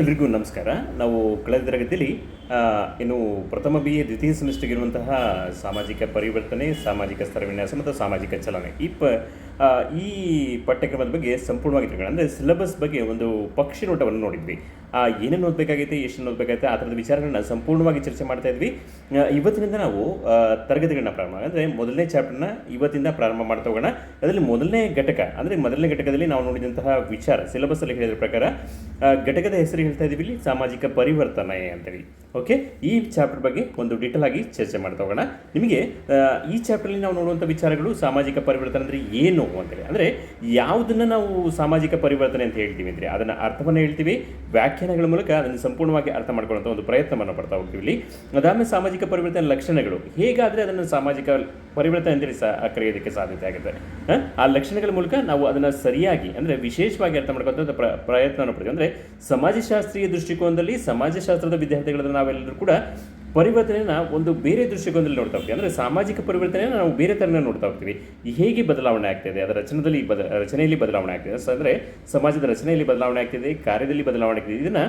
ಎಲ್ರಿಗೂ ನಮಸ್ಕಾರ. ನಾವು ಕಳೆದ ತರಗತಿಯಲ್ಲಿ ಇನ್ನು ಪ್ರಥಮ ಬಿ ಎ ದ್ವಿತೀಯ ಸೆಮಿಸ್ಟರ್ಗಿರುವಂತಹ ಸಾಮಾಜಿಕ ಪರಿವರ್ತನೆ, ಸಾಮಾಜಿಕ ಸ್ತರವಿನ್ಯಾಸ ಮತ್ತು ಸಾಮಾಜಿಕ ಚಲನೆ ಈ ಪಠ್ಯಕ್ರಮದ ಬಗ್ಗೆ ಸಂಪೂರ್ಣವಾಗಿ ತಿಳ್ಕೊಳ್ಳೋಣ. ಅಂದರೆ ಸಿಲೆಬಸ್ ಬಗ್ಗೆ ಒಂದು ಪಕ್ಷಿ ನೋಟವನ್ನು ನೋಡಿದ್ವಿ. ಏನೇನು ಓದಬೇಕಾಗೈತೆ, ಎಷ್ಟು ಓದಬೇಕಾಗೈತೆ, ಆ ಥರದ ವಿಚಾರಗಳನ್ನ ಸಂಪೂರ್ಣವಾಗಿ ಚರ್ಚೆ ಮಾಡ್ತಾ ಇದ್ವಿ. ಇವತ್ತಿನಿಂದ ನಾವು ತರಗತಿಗಳನ್ನ ಪ್ರಾರಂಭ, ಅಂದರೆ ಮೊದಲನೇ ಚಾಪ್ಟರ್ನ ಇವತ್ತಿಂದ ಪ್ರಾರಂಭ ಮಾಡ್ತಾ ಹೋಗೋಣ. ಅದರಲ್ಲಿ ಮೊದಲನೇ ಘಟಕದಲ್ಲಿ ನಾವು ನೋಡಿದಂತಹ ವಿಚಾರ ಸಿಲೆಬಸ್ಸಲ್ಲಿ ಹೇಳಿದ ಪ್ರಕಾರ ಘಟಕದ ಹೆಸರು ಹೇಳ್ತಾ ಇದ್ದೀವಿ ಇಲ್ಲಿ ಸಾಮಾಜಿಕ ಪರಿವರ್ತನೆ ಅಂತೇಳಿ. ಓಕೆ, ಈ ಚಾಪ್ಟರ್ ಬಗ್ಗೆ ಒಂದು ಡೀಟೇಲ್ ಆಗಿ ಚರ್ಚೆ ಮಾಡ್ತಾ ಹೋಗೋಣ. ನಿಮಗೆ ಈ ಚಾಪ್ಟರ್ಲಿ ನಾವು ನೋಡುವಂಥ ವಿಚಾರಗಳು ಸಾಮಾಜಿಕ ಪರಿವರ್ತನೆ ಅಂದರೆ ಏನು ಅಂತೇಳಿ, ಅಂದರೆ ಯಾವುದನ್ನು ನಾವು ಸಾಮಾಜಿಕ ಪರಿವರ್ತನೆ ಅಂತ ಹೇಳ್ತೀವಿ ಅಂದರೆ ಅದನ್ನು ಅರ್ಥವನ್ನು ಹೇಳ್ತೀವಿ, ವ್ಯಾಖ್ಯಾನಗಳ ಮೂಲಕ ಅದನ್ನು ಸಂಪೂರ್ಣವಾಗಿ ಅರ್ಥ ಮಾಡ್ಕೊಳ್ಳುವಂಥ ಒಂದು ಪ್ರಯತ್ನವನ್ನು ಪಡ್ತಾ ಹೋಗ್ತೀವಿ ಇಲ್ಲಿ. ಅದಾದಮೇಲೆ ಸಾಮಾಜಿಕ ಪರಿವರ್ತನೆ ಲಕ್ಷಣಗಳು, ಹೇಗಾದರೆ ಅದನ್ನು ಸಾಮಾಜಿಕ ಪರಿವರ್ತನೆ ಅಂತೇಳಿ ಕರೆಯೋದಕ್ಕೆ ಸಾಧ್ಯತೆ ಆಗುತ್ತೆ. ಆ ಲಕ್ಷಣಗಳ ಮೂಲಕ ನಾವು ಅದನ್ನು ಸರಿಯಾಗಿ ಅಂದರೆ ವಿಶೇಷವಾಗಿ ಅರ್ಥ ಮಾಡ್ಕೊಳ್ಳುವಂಥ ಪ್ರಯತ್ನವನ್ನು ಪಡ್ತೀವಿ. ಅಂದರೆ ಸಮಾಜಶಾಸ್ತ್ರೀಯ ದೃಷ್ಟಿಕೋನದಲ್ಲಿ ಸಮಾಜಶಾಸ್ತ್ರದ ವಿದ್ಯಾರ್ಥಿಗಳನ್ನು ನಾವೆಲ್ಲರೂ ಕೂಡ ಪರಿವರ್ತನೆಯನ್ನು ಒಂದು ಬೇರೆ ದೃಷ್ಟಿಕೋನದಲ್ಲಿ ನೋಡ್ತಾ ಹೋಗ್ತೀವಿ. ಅಂದರೆ ಸಾಮಾಜಿಕ ಪರಿವರ್ತನೆಯನ್ನು ನಾವು ಬೇರೆ ಥರನೇ ನೋಡ್ತಾ ಹೋಗ್ತೀವಿ. ಹೇಗೆ ಬದಲಾವಣೆ ಆಗ್ತಿದೆ, ಅದರ ರಚನೆಯಲ್ಲಿ ಬದಲಾವಣೆ ಆಗ್ತಿದೆ, ಅಂದರೆ ಸಮಾಜದ ರಚನೆಯಲ್ಲಿ ಬದಲಾವಣೆ ಆಗ್ತಿದೆ, ಕಾರ್ಯದಲ್ಲಿ ಬದಲಾವಣೆ ಆಗ್ತಿದೆ. ಇದನ್ನು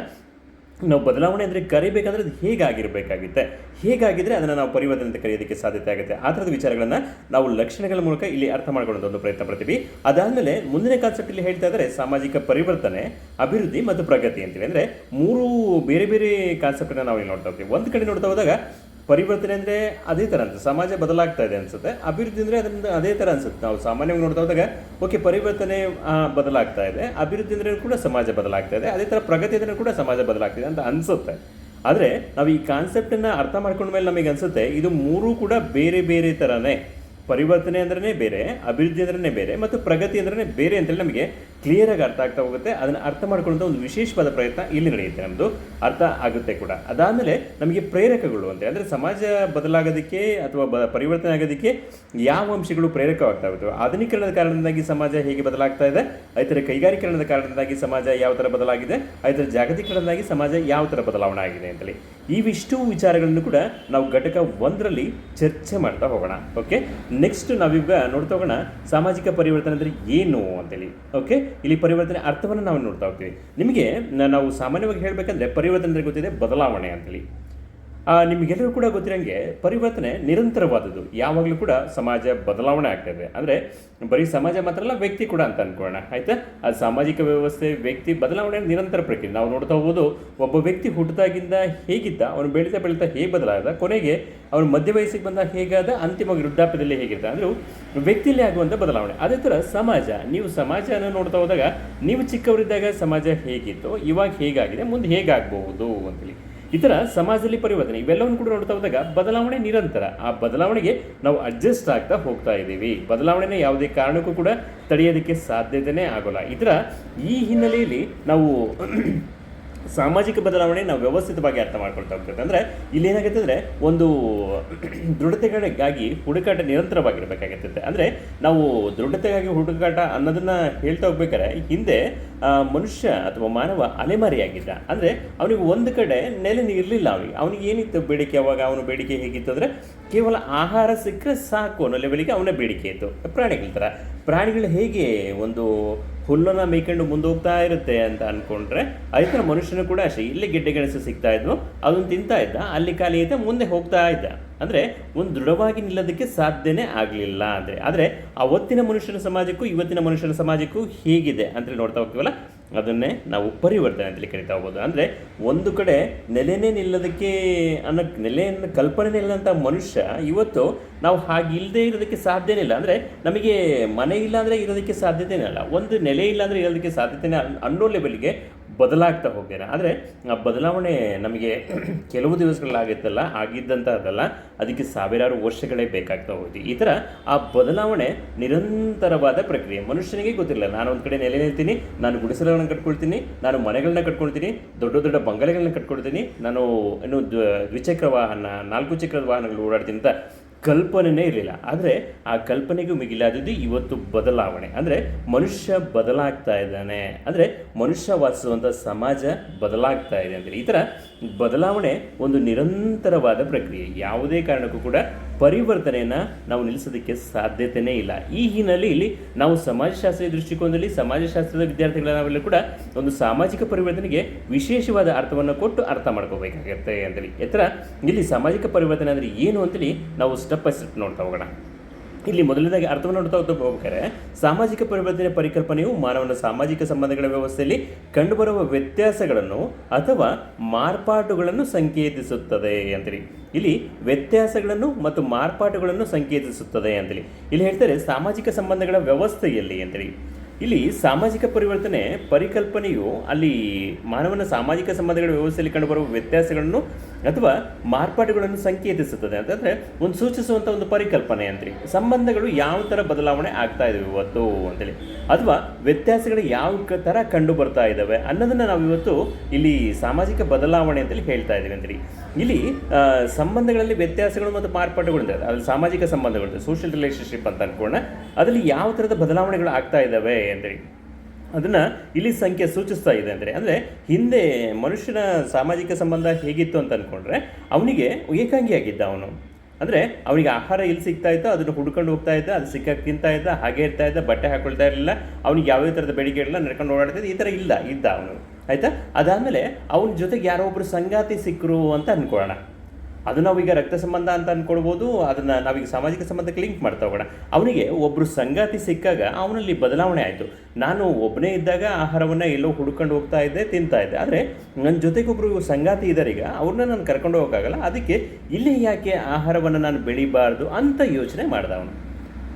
ನಾವು ಬದಲಾವಣೆ ಅಂದರೆ ಕರಿಬೇಕಾದ್ರೆ ಅದು ಹೇಗಾಗಿರಬೇಕಾಗುತ್ತೆ, ಹೇಗಾಗಿದ್ದರೆ ಅದನ್ನು ನಾವು ಪರಿವರ್ತನೆ ಅಂತ ಕರೆಯೋದಕ್ಕೆ ಸಾಧ್ಯತೆ ಆಗುತ್ತೆ. ಆ ಥರದ ವಿಚಾರಗಳನ್ನು ನಾವು ಲಕ್ಷಣಗಳ ಮೂಲಕ ಇಲ್ಲಿ ಅರ್ಥ ಮಾಡ್ಕೊಳ್ಳೋದು ಒಂದು ಪ್ರಯತ್ನ ಪಡ್ತೀವಿ. ಅದಾದಮೇಲೆ ಮುಂದಿನ ಕಾನ್ಸೆಪ್ಟ್ ಇಲ್ಲಿ ಹೇಳ್ತಾ ಇದ್ದಾರೆ ಸಾಮಾಜಿಕ ಪರಿವರ್ತನೆ, ಅಭಿವೃದ್ಧಿ ಮತ್ತು ಪ್ರಗತಿ ಅಂತೇಳಿ. ಅಂದರೆ ಮೂರು ಬೇರೆ ಬೇರೆ ಕಾನ್ಸೆಪ್ಟನ್ನು ನಾವು ಇಲ್ಲಿ ನೋಡ್ತಾ ಹೋಗ್ತೀವಿ. ಒಂದು ಕಡೆ ನೋಡ್ತಾ ಹೋದಾಗ ಪರಿವರ್ತನೆ ಅಂದರೆ ಅದೇ ಥರ ಅನ್ಸುತ್ತೆ, ಸಮಾಜ ಬದಲಾಗ್ತಾ ಇದೆ ಅನಿಸುತ್ತೆ. ಅಭಿವೃದ್ಧಿ ಅಂದರೆ ಅದರಿಂದ ಅದೇ ಥರ ಅನಿಸುತ್ತೆ. ನಾವು ಸಾಮಾನ್ಯವಾಗಿ ನೋಡ್ತಾ ಹೋದಾಗ ಓಕೆ, ಪರಿವರ್ತನೆ ಬದಲಾಗ್ತಾ ಇದೆ, ಅಭಿವೃದ್ಧಿ ಅಂದರೆ ಕೂಡ ಸಮಾಜ ಬದಲಾಗ್ತಾ ಇದೆ, ಅದೇ ಥರ ಪ್ರಗತಿ ಅಂದರೆ ಕೂಡ ಸಮಾಜ ಬದಲಾಗ್ತಿದೆ ಅಂತ ಅನಿಸುತ್ತೆ. ಆದರೆ ನಾವು ಈ ಕಾನ್ಸೆಪ್ಟನ್ನು ಅರ್ಥ ಮಾಡ್ಕೊಂಡ ಮೇಲೆ ನಮಗೆ ಅನಿಸುತ್ತೆ ಇದು ಮೂರೂ ಕೂಡ ಬೇರೆ ಬೇರೆ ಥರನೇ. ಪರಿವರ್ತನೆ ಅಂದ್ರೆ ಬೇರೆ, ಅಭಿವೃದ್ಧಿ ಅಂದ್ರೆ ಬೇರೆ, ಮತ್ತು ಪ್ರಗತಿ ಅಂದ್ರೆ ಬೇರೆ ಅಂತೇಳಿ ನಮಗೆ ಕ್ಲಿಯರಾಗಿ ಅರ್ಥ ಆಗ್ತಾ ಹೋಗುತ್ತೆ. ಅದನ್ನು ಅರ್ಥ ಮಾಡ್ಕೊಳ್ಳೋ ಒಂದು ವಿಶೇಷವಾದ ಪ್ರಯತ್ನ ಇಲ್ಲಿ ನಡೆಯುತ್ತೆ, ನಮ್ಮದು ಅರ್ಥ ಆಗುತ್ತೆ ಕೂಡ. ಅದಾದಮೇಲೆ ನಮಗೆ ಪ್ರೇರಕಗಳು ಅಂತ ಅಂದರೆ ಸಮಾಜ ಬದಲಾಗೋದಕ್ಕೆ ಅಥವಾ ಪರಿವರ್ತನೆ ಆಗೋದಕ್ಕೆ ಯಾವ ಅಂಶಗಳು ಪ್ರೇರಕವಾಗ್ತಾ ಹೋಗ್ತವೆ. ಆಧುನೀಕರಣದ ಕಾರಣದಿಂದಾಗಿ ಸಮಾಜ ಹೇಗೆ ಬದಲಾಗ್ತಾ ಇದೆ, ಅದರ ಕೈಗಾರಿಕರಣದ ಕಾರಣದಿಂದಾಗಿ ಸಮಾಜ ಯಾವ ಥರ ಬದಲಾಗಿದೆ, ಅದರ ಜಾಗತೀಕರಣದಿಂದಾಗಿ ಸಮಾಜ ಯಾವ ಥರ ಬದಲಾವಣೆ ಆಗಿದೆ ಅಂತೇಳಿ ಇವಿಷ್ಟು ವಿಚಾರಗಳನ್ನು ಕೂಡ ನಾವು ಘಟಕ 1ರಲ್ಲಿ ಚರ್ಚೆ ಮಾಡ್ತಾ ಹೋಗೋಣ. ಓಕೆ, ನೆಕ್ಸ್ಟ್ ನಾವೀಗ ನೋಡ್ತಾ ಹೋಗೋಣ ಸಾಮಾಜಿಕ ಪರಿವರ್ತನೆ ಅಂದರೆ ಏನು ಅಂತೇಳಿ. ಓಕೆ, ಇಲ್ಲಿ ಪರಿವರ್ತನೆ ಅರ್ಥವನ್ನು ನಾವು ನೋಡ್ತಾ ಹೋಗ್ತೀವಿ. ನಿಮಗೆ ನಾವು ಸಾಮಾನ್ಯವಾಗಿ ಹೇಳಬೇಕಂದ್ರೆ ಪರಿವರ್ತನೆ ಅಂದರೆ ಗೊತ್ತಿದೆ ಬದಲಾವಣೆ ಅಂತೇಳಿ. ನಿಮಗೆಲ್ಲರೂ ಕೂಡ ಗೊತ್ತಿರೋಂಗೆ ಪರಿವರ್ತನೆ ನಿರಂತರವಾದದ್ದು, ಯಾವಾಗಲೂ ಕೂಡ ಸಮಾಜ ಬದಲಾವಣೆ ಆಗ್ತಾಯಿದೆ. ಅಂದರೆ ಬರೀ ಸಮಾಜ ಮಾತ್ರ ಅಲ್ಲ, ವ್ಯಕ್ತಿ ಕೂಡ ಅಂತ ಅಂದ್ಕೊಳ್ಳೋಣ, ಆಯಿತಾ. ಅದು ಸಾಮಾಜಿಕ ವ್ಯವಸ್ಥೆ, ವ್ಯಕ್ತಿ ಬದಲಾವಣೆ ನಿರಂತರ ಪ್ರಕ್ರಿಯೆ. ನಾವು ನೋಡ್ತಾ ಹೋಗೋದು ಒಬ್ಬ ವ್ಯಕ್ತಿ ಹುಟ್ಟಿದಾಗಿಂದ ಹೇಗಿದ್ದ, ಅವನು ಬೆಳೀತಾ ಹೇಗೆ ಬದಲಾದ, ಕೊನೆಗೆ ಅವನು ಮಧ್ಯ ವಯಸ್ಸಿಗೆ ಬಂದಾಗ ಹೇಗಾದ, ಅಂತಿಮವಾಗಿ ವೃದ್ಧಾಪ್ಯದಲ್ಲಿ ಹೇಗಿದ್ದ, ಅಂದರೂ ವ್ಯಕ್ತಿಯಲ್ಲಿ ಆಗುವಂಥ ಬದಲಾವಣೆ. ಅದೇ ಥರ ಸಮಾಜ, ನೀವು ಸಮಾಜನ ನೋಡ್ತಾ ಹೋದಾಗ ನೀವು ಚಿಕ್ಕವರಿದ್ದಾಗ ಸಮಾಜ ಹೇಗಿತ್ತು, ಇವಾಗ ಹೇಗಾಗಿದೆ, ಮುಂದೆ ಹೇಗಾಗಬಹುದು ಅಂತೇಳಿ ಈ ಥರ ಸಮಾಜದಲ್ಲಿ ಪರಿವರ್ತನೆ ಇವೆಲ್ಲವನ್ನು ಕೂಡ ನೋಡ್ತಾ ಹೋದಾಗ ಬದಲಾವಣೆ ನಿರಂತರ. ಆ ಬದಲಾವಣೆಗೆ ನಾವು ಅಡ್ಜಸ್ಟ್ ಆಗ್ತಾ ಹೋಗ್ತಾ ಇದ್ದೀವಿ. ಬದಲಾವಣೆನ ಯಾವುದೇ ಕಾರಣಕ್ಕೂ ಕೂಡ ತಡೆಯೋದಕ್ಕೆ ಸಾಧ್ಯತೆಯೇ ಆಗೋಲ್ಲ. ಈ ಹಿನ್ನೆಲೆಯಲ್ಲಿ ನಾವು ಸಾಮಾಜಿಕ ಬದಲಾವಣೆ ನಾವು ವ್ಯವಸ್ಥಿತವಾಗಿ ಅರ್ಥ ಮಾಡ್ಕೊಳ್ತಾ ಹೋಗ್ತದೆ. ಅಂದರೆ ಇಲ್ಲೇನಾಗುತ್ತೆ ಅಂದರೆ ಒಂದು ದೃಢತೆಗಳಿಗಾಗಿ ಹುಡುಕಾಟ ನಿರಂತರವಾಗಿರಬೇಕಾಗುತ್ತದೆ. ಅಂದರೆ ನಾವು ದೃಢತೆಗಾಗಿ ಹುಡುಕಾಟ ಅನ್ನೋದನ್ನು ಹೇಳ್ತಾ ಹೋಗ್ಬೇಕಾದ್ರೆ ಹಿಂದೆ ಮನುಷ್ಯ ಅಥವಾ ಮಾನವ ಅಲೆಮಾರಿಯಾಗಿದ್ದ. ಅಂದರೆ ಅವನಿಗೆ ಒಂದು ಕಡೆ ನೆಲೆ ಇರಲಿಲ್ಲ. ಅವನಿಗೆ ಏನಿತ್ತು ಬೇಡಿಕೆ, ಅವಾಗ ಅವನ ಬೇಡಿಕೆ ಹೇಗಿತ್ತು ಅಂದರೆ ಕೇವಲ ಆಹಾರ ಸಿಕ್ಕರೆ ಸಾಕು ಅನ್ನೋ ಲೆವೆಲಿಗೆ ಅವನ ಬೇಡಿಕೆ ಇತ್ತು. ಪ್ರಾಣಿಗಳ ಥರ, ಪ್ರಾಣಿಗಳು ಹೇಗೆ ಒಂದು ಹುಲ್ಲನ್ನು ಮೇಯ್ಕೊಂಡು ಮುಂದೋಗ್ತಾ ಇರುತ್ತೆ ಅಂತ ಅಂದ್ಕೊಂಡ್ರೆ ಅದೇ ಥರ ಮನುಷ್ಯನು ಕೂಡ ಅಷ್ಟೇ. ಇಲ್ಲಿ ಗೆಡ್ಡೆ ಗೆಣಸು ಸಿಗ್ತಾ ಇದ್ವು, ಅದನ್ನು ತಿಂತಾ ಇದ್ದ, ಅಲ್ಲಿ ಖಾಲಿ ಇದ್ದ, ಮುಂದೆ ಹೋಗ್ತಾ ಇದ್ದ. ಅಂದರೆ ಒಂದು ದೃಢವಾಗಿ ನಿಲ್ಲೋದಕ್ಕೆ ಸಾಧ್ಯನೇ ಆಗಲಿಲ್ಲ. ಆದರೆ ಅವತ್ತಿನ ಮನುಷ್ಯನ ಸಮಾಜಕ್ಕೂ ಇವತ್ತಿನ ಮನುಷ್ಯನ ಸಮಾಜಕ್ಕೂ ಹೇಗಿದೆ ಅಂತೇಳಿ ನೋಡ್ತಾ ಹೋಗ್ತೀವಲ್ಲ, ಅದನ್ನೇ ನಾವು ಪರಿವರ್ತನೆ ಅಂತೇಳಿ ಕರಿತಾ ಹೋಗ್ಬೋದು. ಅಂದರೆ ಒಂದು ಕಡೆ ನೆಲೆನೇ ನಿಲ್ಲೋದಕ್ಕೆ ನೆಲೆಯನ್ನು ಕಲ್ಪನೆ ಇಲ್ಲಂಥ ಮನುಷ್ಯ ಇವತ್ತು ನಾವು ಹಾಗೆ ಇಲ್ಲದೆ ಇರೋದಕ್ಕೆ ಸಾಧ್ಯನೇ ಇಲ್ಲ. ಅಂದರೆ ನಮಗೆ ಮನೆ ಇಲ್ಲ ಅಂದರೆ ಇರೋದಕ್ಕೆ ಸಾಧ್ಯತೆನೇ ಇಲ್ಲ, ಒಂದು ನೆಲೆ ಇಲ್ಲ ಅಂದರೆ ಇರೋದಕ್ಕೆ ಸಾಧ್ಯತೆನೇ ಅನ್ನೋ ಲೆವೆಲ್ಗೆ ಬದಲಾಗ್ತಾ ಹೋಗ್ತೇನೆ. ಆದರೆ ಆ ಬದಲಾವಣೆ ನಮಗೆ ಕೆಲವು ದಿವಸಗಳಾಗುತ್ತಲ್ಲ, ಆಗಿದ್ದಂಥದ್ದಲ್ಲ, ಅದಕ್ಕೆ ಸಾವಿರಾರು ವರ್ಷಗಳೇ ಬೇಕಾಗ್ತಾ ಹೋಗ್ತೀವಿ. ಈ ಥರ ಆ ಬದಲಾವಣೆ ನಿರಂತರವಾದ ಪ್ರಕ್ರಿಯೆ. ಮನುಷ್ಯನಿಗೆ ಗೊತ್ತಿಲ್ಲ, ನಾನು ಒಂದು ಕಡೆ ನೆಲೆ ನಿಲ್ತೀನಿ, ನಾನು ಗುಡಿಸಲುಗಳನ್ನ ಕಟ್ಕೊಳ್ತೀನಿ, ನಾನು ಮನೆಗಳನ್ನ ಕಟ್ಕೊಳ್ತೀನಿ, ದೊಡ್ಡ ದೊಡ್ಡ ಬಂಗಲೆಗಳನ್ನ ಕಟ್ಕೊಳ್ತೀನಿ, ನಾನು ಇನ್ನು ದ್ವಿಚಕ್ರ ವಾಹನ, 4 ಚಕ್ರದ ವಾಹನಗಳು ಓಡಾಡ್ತೀನಿ ಅಂತ ಕಲ್ಪನೆಯೇ ಇರಲಿಲ್ಲ. ಆದರೆ ಆ ಕಲ್ಪನೆಗೂ ಮಿಗಿಲಾದದ್ದು ಇವತ್ತು ಬದಲಾವಣೆ. ಅಂದರೆ ಮನುಷ್ಯ ಬದಲಾಗ್ತಾ ಇದ್ದಾನೆ, ಅಂದರೆ ಮನುಷ್ಯ ವಾಸಿಸುವಂಥ ಸಮಾಜ ಬದಲಾಗ್ತಾ ಇದೆ ಅಂದರೆ ಈ ಥರ ಬದಲಾವಣೆ ಒಂದು ನಿರಂತರವಾದ ಪ್ರಕ್ರಿಯೆ. ಯಾವುದೇ ಕಾರಣಕ್ಕೂ ಕೂಡ ಪರಿವರ್ತನೆಯನ್ನು ನಾವು ನಿಲ್ಲಿಸೋದಕ್ಕೆ ಸಾಧ್ಯತೆಯೇ ಇಲ್ಲ. ಈ ಹಿನ್ನೆಲೆಯಲ್ಲಿ ಇಲ್ಲಿ ನಾವು ಸಮಾಜಶಾಸ್ತ್ರೀಯ ದೃಷ್ಟಿಕೋನದಲ್ಲಿ ಸಮಾಜಶಾಸ್ತ್ರದ ವಿದ್ಯಾರ್ಥಿಗಳ ನಾವೆಲ್ಲ ಕೂಡ ಒಂದು ಸಾಮಾಜಿಕ ಪರಿವರ್ತನೆಗೆ ವಿಶೇಷವಾದ ಅರ್ಥವನ್ನು ಕೊಟ್ಟು ಅರ್ಥ ಮಾಡ್ಕೋಬೇಕಾಗತ್ತೆ ಅಂತೇಳಿ. ಇಲ್ಲಿ ಸಾಮಾಜಿಕ ಪರಿವರ್ತನೆ ಅಂದರೆ ಏನು ಅಂತೇಳಿ ನಾವು ಸ್ಟೆಪ್ ಬೈ ಸ್ಟೆಪ್ ನೋಡ್ತಾ ಹೋಗೋಣ. ಇಲ್ಲಿ ಮೊದಲನೇದಾಗಿ ಅರ್ಥವನ್ನು ನೋಡ್ತಾ ಹೋಗ್ಬೇಕಾದ್ರೆ ಸಾಮಾಜಿಕ ಪರಿವರ್ತನೆ ಪರಿಕಲ್ಪನೆಯು ಮಾನವನ ಸಾಮಾಜಿಕ ಸಂಬಂಧಗಳ ವ್ಯವಸ್ಥೆಯಲ್ಲಿ ಕಂಡುಬರುವ ವ್ಯತ್ಯಾಸಗಳನ್ನು ಅಥವಾ ಮಾರ್ಪಾಟುಗಳನ್ನು ಸಂಕೇತಿಸುತ್ತದೆ ಅಂತೇಳಿ. ಇಲ್ಲಿ ವ್ಯತ್ಯಾಸಗಳನ್ನು ಮತ್ತು ಮಾರ್ಪಾಟುಗಳನ್ನು ಸಂಕೇತಿಸುತ್ತದೆ ಅಂತೇಳಿ ಇಲ್ಲಿ ಹೇಳ್ತಾರೆ ಸಾಮಾಜಿಕ ಸಂಬಂಧಗಳ ವ್ಯವಸ್ಥೆಯಲ್ಲಿ ಅಂತೇಳಿ. ಇಲ್ಲಿ ಸಾಮಾಜಿಕ ಪರಿವರ್ತನೆ ಪರಿಕಲ್ಪನೆಯು ಅಲ್ಲಿ ಮಾನವನ ಸಾಮಾಜಿಕ ಸಂಬಂಧಗಳ ವ್ಯವಸ್ಥೆಯಲ್ಲಿ ಕಂಡುಬರುವ ವ್ಯತ್ಯಾಸಗಳನ್ನು ಅಥವಾ ಮಾರ್ಪಾಟುಗಳನ್ನು ಸಂಕೇತಿಸುತ್ತದೆ ಅಂತಂದರೆ ಒಂದು ಸೂಚಿಸುವಂಥ ಒಂದು ಪರಿಕಲ್ಪನೆ ಅಂತೇಳಿ. ಸಂಬಂಧಗಳು ಯಾವ ಥರ ಬದಲಾವಣೆ ಆಗ್ತಾ ಇದ್ದಾವೆ ಇವತ್ತು ಅಂತೇಳಿ, ಅಥವಾ ವ್ಯತ್ಯಾಸಗಳು ಯಾವ ಥರ ಕಂಡು ಬರ್ತಾ ಇದ್ದಾವೆ ಅನ್ನೋದನ್ನು ನಾವು ಇವತ್ತು ಇಲ್ಲಿ ಸಾಮಾಜಿಕ ಬದಲಾವಣೆ ಅಂತೇಳಿ ಹೇಳ್ತಾ ಇದ್ದೀವಿ ಅಂತೇಳಿ. ಇಲ್ಲಿ ಸಂಬಂಧಗಳಲ್ಲಿ ವ್ಯತ್ಯಾಸಗಳು ಮತ್ತು ಮಾರ್ಪಾಟುಗಳು ಅಂತ ಅಲ್ಲಿ ಸಾಮಾಜಿಕ ಸಂಬಂಧಗಳು ಸೋಷಿಯಲ್ ರಿಲೇಷನ್ಶಿಪ್ ಅಂತ ಅನ್ಕೋಣ, ಅದರಲ್ಲಿ ಯಾವ ಥರದ ಬದಲಾವಣೆಗಳು ಆಗ್ತಾ ಇದ್ದಾವೆ ಅಂತೇಳಿ ಅದನ್ನು ಇಲ್ಲಿ ಸಂಖ್ಯೆ ಸೂಚಿಸ್ತಾ ಇದೆ ಅಂದರೆ ಹಿಂದೆ ಮನುಷ್ಯನ ಸಾಮಾಜಿಕ ಸಂಬಂಧ ಹೇಗಿತ್ತು ಅಂತ ಅಂದ್ಕೊಂಡ್ರೆ ಅವನಿಗೆ ಏಕಾಂಗಿಯಾಗಿದ್ದ ಅವನು. ಅಂದರೆ ಅವನಿಗೆ ಆಹಾರ ಎಲ್ಲಿ ಸಿಗ್ತಾ ಇದ್ದೋ ಅದನ್ನು ಹುಡ್ಕೊಂಡು ಹೋಗ್ತಾ ಇದ್ದ, ಅದು ಸಿಕ್ಕಾಗಿ ತಿಂತಾ ಇದ್ದ, ಹಾಗೆ ಇರ್ತಾ ಇದ್ದ, ಬಟ್ಟೆ ಹಾಕೊಳ್ತಾ ಇರಲಿಲ್ಲ, ಅವನಿಗೆ ಯಾವುದೇ ಥರದ ಬೇಡಿಕೆ ಇರಲಿಲ್ಲ, ನಡ್ಕೊಂಡು ಓಡಾಡ್ತಿದ್ದ, ಈ ಥರ ಇದ್ದ ಅವನು. ಆಯಿತಾ, ಅದಾದಮೇಲೆ ಅವನ ಜೊತೆಗೆ ಯಾರೋ ಒಬ್ಬರು ಸಂಗಾತಿ ಸಿಕ್ಕರು ಅಂತ ಅಂದ್ಕೊಳ್ಳೋಣ. ಅದು ನಾವೀಗ ರಕ್ತ ಸಂಬಂಧ ಅಂತ ಅಂದ್ಕೊಳ್ಬೋದು, ಅದನ್ನು ನಾವೀಗ ಸಾಮಾಜಿಕ ಸಂಬಂಧಕ್ಕೆ ಲಿಂಕ್ ಮಾಡ್ತಾ ಹೋಗೋಣ. ಅವನಿಗೆ ಒಬ್ಬರು ಸಂಗಾತಿ ಸಿಕ್ಕಾಗ ಅವನಲ್ಲಿ ಬದಲಾವಣೆ ಆಯಿತು. ನಾನು ಒಬ್ಬನೇ ಇದ್ದಾಗ ಆಹಾರವನ್ನು ಎಲ್ಲೋ ಹುಡ್ಕೊಂಡು ಹೋಗ್ತಾ ಇದ್ದೆ, ತಿಂತಾ ಇದ್ದೆ, ಆದರೆ ನನ್ನ ಜೊತೆಗೊಬ್ಬರು ಸಂಗಾತಿ ಇದ್ದಾರೆ, ಈಗ ಅವ್ರನ್ನ ನಾನು ಕರ್ಕೊಂಡು ಹೋಗೋಕ್ಕಾಗಲ್ಲ, ಅದಕ್ಕೆ ಇಲ್ಲೇ ಯಾಕೆ ಆಹಾರವನ್ನು ನಾನು ಬೆಳಿಬಾರ್ದು ಅಂತ ಯೋಚನೆ ಮಾಡ್ದ ಅವನು.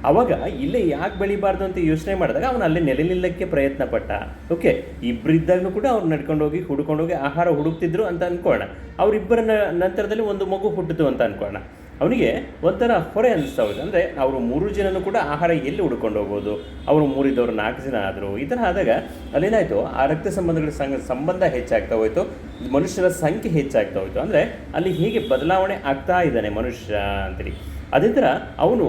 ಆವಾಗ ಇಲ್ಲೇ ಯಾಕೆ ಬೆಳಿಬಾರ್ದು ಅಂತ ಯೋಚನೆ ಮಾಡಿದಾಗ ಅವನು ಅಲ್ಲೇ ನೆಲೆ ನಿಲ್ಲಕ್ಕೆ ಪ್ರಯತ್ನ ಪಟ್ಟ. ಓಕೆ, ಇಬ್ಬರಿದ್ದಾಗಲೂ ಕೂಡ ಅವ್ರು ನಡ್ಕೊಂಡೋಗಿ ಹುಡ್ಕೊಂಡೋಗಿ ಆಹಾರ ಹುಡುಕ್ತಿದ್ರು ಅಂತ ಅಂದ್ಕೊಳ್ಳೋಣ. ಅವರಿಬ್ಬರ ನಂತರದಲ್ಲಿ ಒಂದು ಮಗು ಹುಟ್ಟಿತು ಅಂತ ಅಂದ್ಕೊಳ್ಳೋಣ. ಅವನಿಗೆ ಒಂಥರ ಹೊರೆ ಅನ್ನಿಸ್ತಾ ಹೋಯ್ತು. ಅಂದರೆ ಅವರು 3 ಜನನೂ ಕೂಡ ಆಹಾರ ಎಲ್ಲಿ ಹುಡ್ಕೊಂಡು ಹೋಗ್ಬೋದು, ಅವರು 3 ಇದ್ದವರು 4 ಜನ ಆದರು. ಈ ಥರ ಆದಾಗ ಅಲ್ಲೇನಾಯಿತು, ಆ ರಕ್ತ ಸಂಬಂಧಗಳ ಸಂಬಂಧ ಹೆಚ್ಚಾಗ್ತಾ ಹೋಯಿತು, ಮನುಷ್ಯರ ಸಂಖ್ಯೆ ಹೆಚ್ಚಾಗ್ತಾ ಹೋಯಿತು. ಅಂದರೆ ಅಲ್ಲಿ ಹೇಗೆ ಬದಲಾವಣೆ ಆಗ್ತಾ ಇದ್ದಾನೆ ಮನುಷ್ಯ ಅಂತೇಳಿ. ಅದೇ ಥರ ಅವನು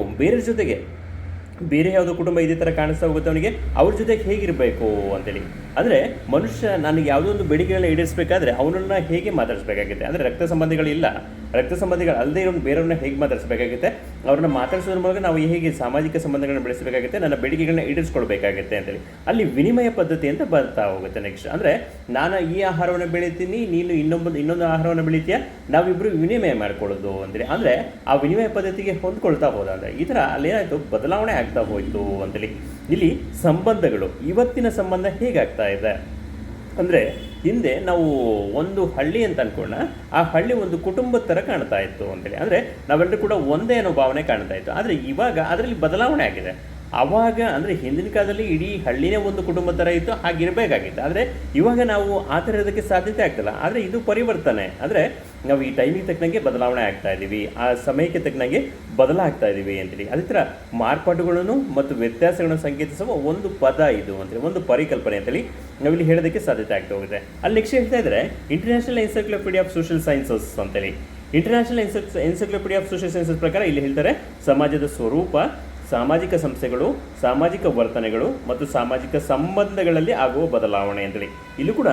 ಬೇರೆ ಯಾವುದೋ ಕುಟುಂಬ ಇದೇ ಥರ ಕಾಣಿಸ್ತಾ ಹೋಗುತ್ತೆ ಅವನಿಗೆ, ಅವ್ರ ಜೊತೆಗೆ ಹೇಗಿರಬೇಕು ಅಂತೇಳಿ. ಅಂದರೆ ಮನುಷ್ಯ ನನಗೆ ಯಾವುದೋ ಒಂದು ಬೇಡಿಕೆಗಳನ್ನ ಈಡೇರಿಸಬೇಕಾದ್ರೆ ಅವನನ್ನು ಹೇಗೆ ಮಾತಾಡಿಸ್ಬೇಕಾಗುತ್ತೆ, ಅಂದರೆ ರಕ್ತ ಸಂಬಂಧಿಗಳು ಅಲ್ಲದೆ ಇರೋನು ಬೇರೆಯವ್ರನ್ನ ಹೇಗೆ ಮಾತಾಡಿಸ್ಬೇಕಾಗುತ್ತೆ, ಅವ್ರನ್ನ ಮಾತಾಡಿಸೋದ್ರ ಮೂಲಕ ನಾವು ಹೇಗೆ ಸಾಮಾಜಿಕ ಸಂಬಂಧಗಳನ್ನ ಬೆಳೆಸಬೇಕಾಗುತ್ತೆ, ನನ್ನ ಬೇಡಿಕೆಗಳನ್ನ ಈಡೇರಿಸ್ಕೊಳ್ಬೇಕಾಗುತ್ತೆ ಅಂತೇಳಿ ಅಲ್ಲಿ ವಿನಿಮಯ ಪದ್ಧತಿ ಅಂತ ಬರ್ತಾ ಹೋಗುತ್ತೆ. ನೆಕ್ಸ್ಟ್ ಅಂದರೆ ನಾನು ಈ ಆಹಾರವನ್ನು ಬೆಳಿತೀನಿ, ನೀನು ಇನ್ನೊಂದು ಆಹಾರವನ್ನು ಬೆಳಿತೀಯ, ನಾವಿಬ್ಬರು ವಿನಿಮಯ ಮಾಡ್ಕೊಳ್ಳೋದು ಅಂತೇಳಿ. ಅಂದರೆ ಆ ವಿನಿಮಯ ಪದ್ಧತಿಗೆ ಹೊಂದ್ಕೊಳ್ತಾ ಹೋದ ಅಂದರೆ ಈ ಥರ ಅಲ್ಲೇನಾಯಿತು, ಬದಲಾವಣೆ ಆಗ್ತಾ ಹೋಯಿತು ಅಂತೇಳಿ. ಇಲ್ಲಿ ಸಂಬಂಧಗಳು, ಇವತ್ತಿನ ಸಂಬಂಧ ಹೇಗಾಗ್ತಾ ಇದೆ ಅಂದರೆ ಹಿಂದೆ ನಾವು ಒಂದು ಹಳ್ಳಿ ಅಂತ ಅಂದ್ಕೊಂಡ, ಆ ಹಳ್ಳಿ ಒಂದು ಕುಟುಂಬದ ಥರ ಕಾಣ್ತಾ ಇತ್ತು ಅಂತೇಳಿ. ಅಂದರೆ ನಾವೆಲ್ಲರೂ ಕೂಡ ಒಂದೇ ಅನ್ನೋ ಭಾವನೆ ಕಾಣ್ತಾ ಇತ್ತು. ಆದರೆ ಇವಾಗ ಅದರಲ್ಲಿ ಬದಲಾವಣೆ ಆಗಿದೆ. ಆವಾಗ ಅಂದರೆ ಹಿಂದಿನ ಕಾಲದಲ್ಲಿ ಇಡೀ ಹಳ್ಳಿನೇ ಒಂದು ಕುಟುಂಬ ಥರ ಇತ್ತು, ಹಾಗಿರಬೇಕಾಗಿತ್ತು. ಆದರೆ ಇವಾಗ ನಾವು ಆ ಥರ ಇರೋದಕ್ಕೆ ಸಾಧ್ಯತೆ ಆಗ್ತಿಲ್ಲ. ಆದರೆ ಇದು ಪರಿವರ್ತನೆ. ಅಂದರೆ ನಾವು ಈ ಟೈಮಿಗೆ ತಕ್ಕನಾಗೆ ಬದಲಾವಣೆ ಆಗ್ತಾ ಇದ್ದೀವಿ, ಆ ಸಮಯಕ್ಕೆ ತಕ್ಕನಾಗೆ ಬದಲಾಗ್ತಾ ಇದ್ದೀವಿ ಅಂತೇಳಿ. ಅದೇ ಥರ ಮಾರ್ಪಾಟುಗಳನ್ನು ಮತ್ತು ವ್ಯತ್ಯಾಸಗಳನ್ನು ಸಂಕೇತಿಸುವ ಒಂದು ಪದ ಇದು ಅಂತೇಳಿ, ಒಂದು ಪರಿಕಲ್ಪನೆ ಅಂತೇಳಿ ನಾವಿಲ್ಲಿ ಹೇಳೋದಕ್ಕೆ ಸಾಧ್ಯತೆ ಆಗ್ತಾ ಹೋಗುತ್ತೆ. ಅಲ್ಲಿ ನೆಕ್ಸ್ಟ್ ಹೇಳ್ತಾ ಇದ್ದಾರೆ international encyclopedia of social sciences ಅಂತೇಳಿ. International encyclopedia of social sciences ಪ್ರಕಾರ ಇಲ್ಲಿ ಹೇಳ್ತಾರೆ ಸಮಾಜದ ಸ್ವರೂಪ, ಸಾಮಾಜಿಕ ಸಂಸ್ಥೆಗಳು, ಸಾಮಾಜಿಕ ವರ್ತನೆಗಳು ಮತ್ತು ಸಾಮಾಜಿಕ ಸಂಬಂಧಗಳಲ್ಲಿ ಆಗುವ ಬದಲಾವಣೆ ಅಂತೇಳಿ. ಇಲ್ಲೂ ಕೂಡ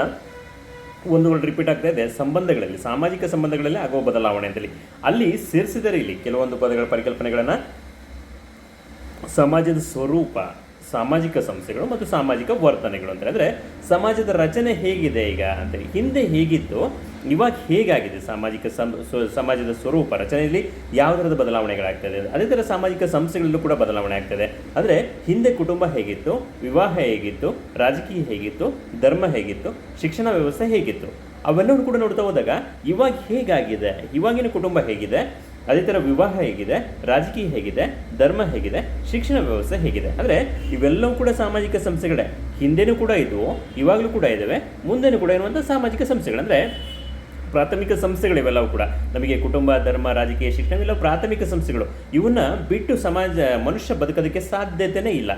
ಒಂದು ರಿಪೀಟ್ ಆಗ್ತಾ ಇದೆ, ಸಂಬಂಧಗಳಲ್ಲಿ, ಸಾಮಾಜಿಕ ಸಂಬಂಧಗಳಲ್ಲಿ ಆಗುವ ಬದಲಾವಣೆ ಅಂತೇಳಿ. ಅಲ್ಲಿ ಸೇರಿಸಿದರೆ ಇಲ್ಲಿ ಕೆಲವೊಂದು ಪದಗಳ ಪರಿಕಲ್ಪನೆಗಳನ್ನು, ಸಮಾಜದ ಸ್ವರೂಪ, ಸಾಮಾಜಿಕ ಸಂಸ್ಥೆಗಳು ಮತ್ತು ಸಾಮಾಜಿಕ ವರ್ತನೆಗಳು ಅಂತ. ಅಂದರೆ ಸಮಾಜದ ರಚನೆ ಹೇಗಿದೆ ಈಗ ಅಂತೇಳಿ, ಹಿಂದೆ ಹೇಗಿತ್ತು ಇವಾಗ ಹೇಗಾಗಿದೆ, ಸಮಾಜದ ಸ್ವರೂಪ ರಚನೆಯಲ್ಲಿ ಯಾವ ಥರದ ಬದಲಾವಣೆಗಳಾಗ್ತದೆ. ಅದೇ ಥರ ಸಾಮಾಜಿಕ ಸಂಸ್ಥೆಗಳಲ್ಲೂ ಕೂಡ ಬದಲಾವಣೆ ಆಗ್ತದೆ. ಅಂದರೆ ಹಿಂದೆ ಕುಟುಂಬ ಹೇಗಿತ್ತು, ವಿವಾಹ ಹೇಗಿತ್ತು, ರಾಜಕೀಯ ಹೇಗಿತ್ತು, ಧರ್ಮ ಹೇಗಿತ್ತು, ಶಿಕ್ಷಣ ವ್ಯವಸ್ಥೆ ಹೇಗಿತ್ತು, ಅವೆಲ್ಲವೂ ಕೂಡ ನೋಡ್ತಾ ಹೋದಾಗ ಇವಾಗ ಹೇಗಾಗಿದೆ, ಇವಾಗಿನ ಕುಟುಂಬ ಹೇಗಿದೆ, ಅದೇ ಥರ ವಿವಾಹ ಹೇಗಿದೆ, ರಾಜಕೀಯ ಹೇಗಿದೆ, ಧರ್ಮ ಹೇಗಿದೆ, ಶಿಕ್ಷಣ ವ್ಯವಸ್ಥೆ ಹೇಗಿದೆ. ಅಂದರೆ ಇವೆಲ್ಲವೂ ಕೂಡ ಸಾಮಾಜಿಕ ಸಂಸ್ಥೆಗಳೇ. ಹಿಂದೆನೂ ಕೂಡ ಇದ್ವು, ಇವಾಗಲೂ ಕೂಡ ಇದ್ದಾವೆ, ಮುಂದೆನೂ ಕೂಡ ಇರುವಂಥ ಸಾಮಾಜಿಕ ಸಂಸ್ಥೆಗಳು. ಅಂದರೆ ಪ್ರಾಥಮಿಕ ಸಂಸ್ಥೆಗಳಿವೆಲ್ಲವೂ ಕೂಡ ನಮಗೆ ಕುಟುಂಬ, ಧರ್ಮ, ರಾಜಕೀಯ, ಶಿಕ್ಷಣ ಇವೆಲ್ಲ ಪ್ರಾಥಮಿಕ ಸಂಸ್ಥೆಗಳು. ಇವನ್ನ ಬಿಟ್ಟು ಮನುಷ್ಯ ಬದುಕೋದಕ್ಕೆ ಸಾಧ್ಯತೆಯೇ ಇಲ್ಲ.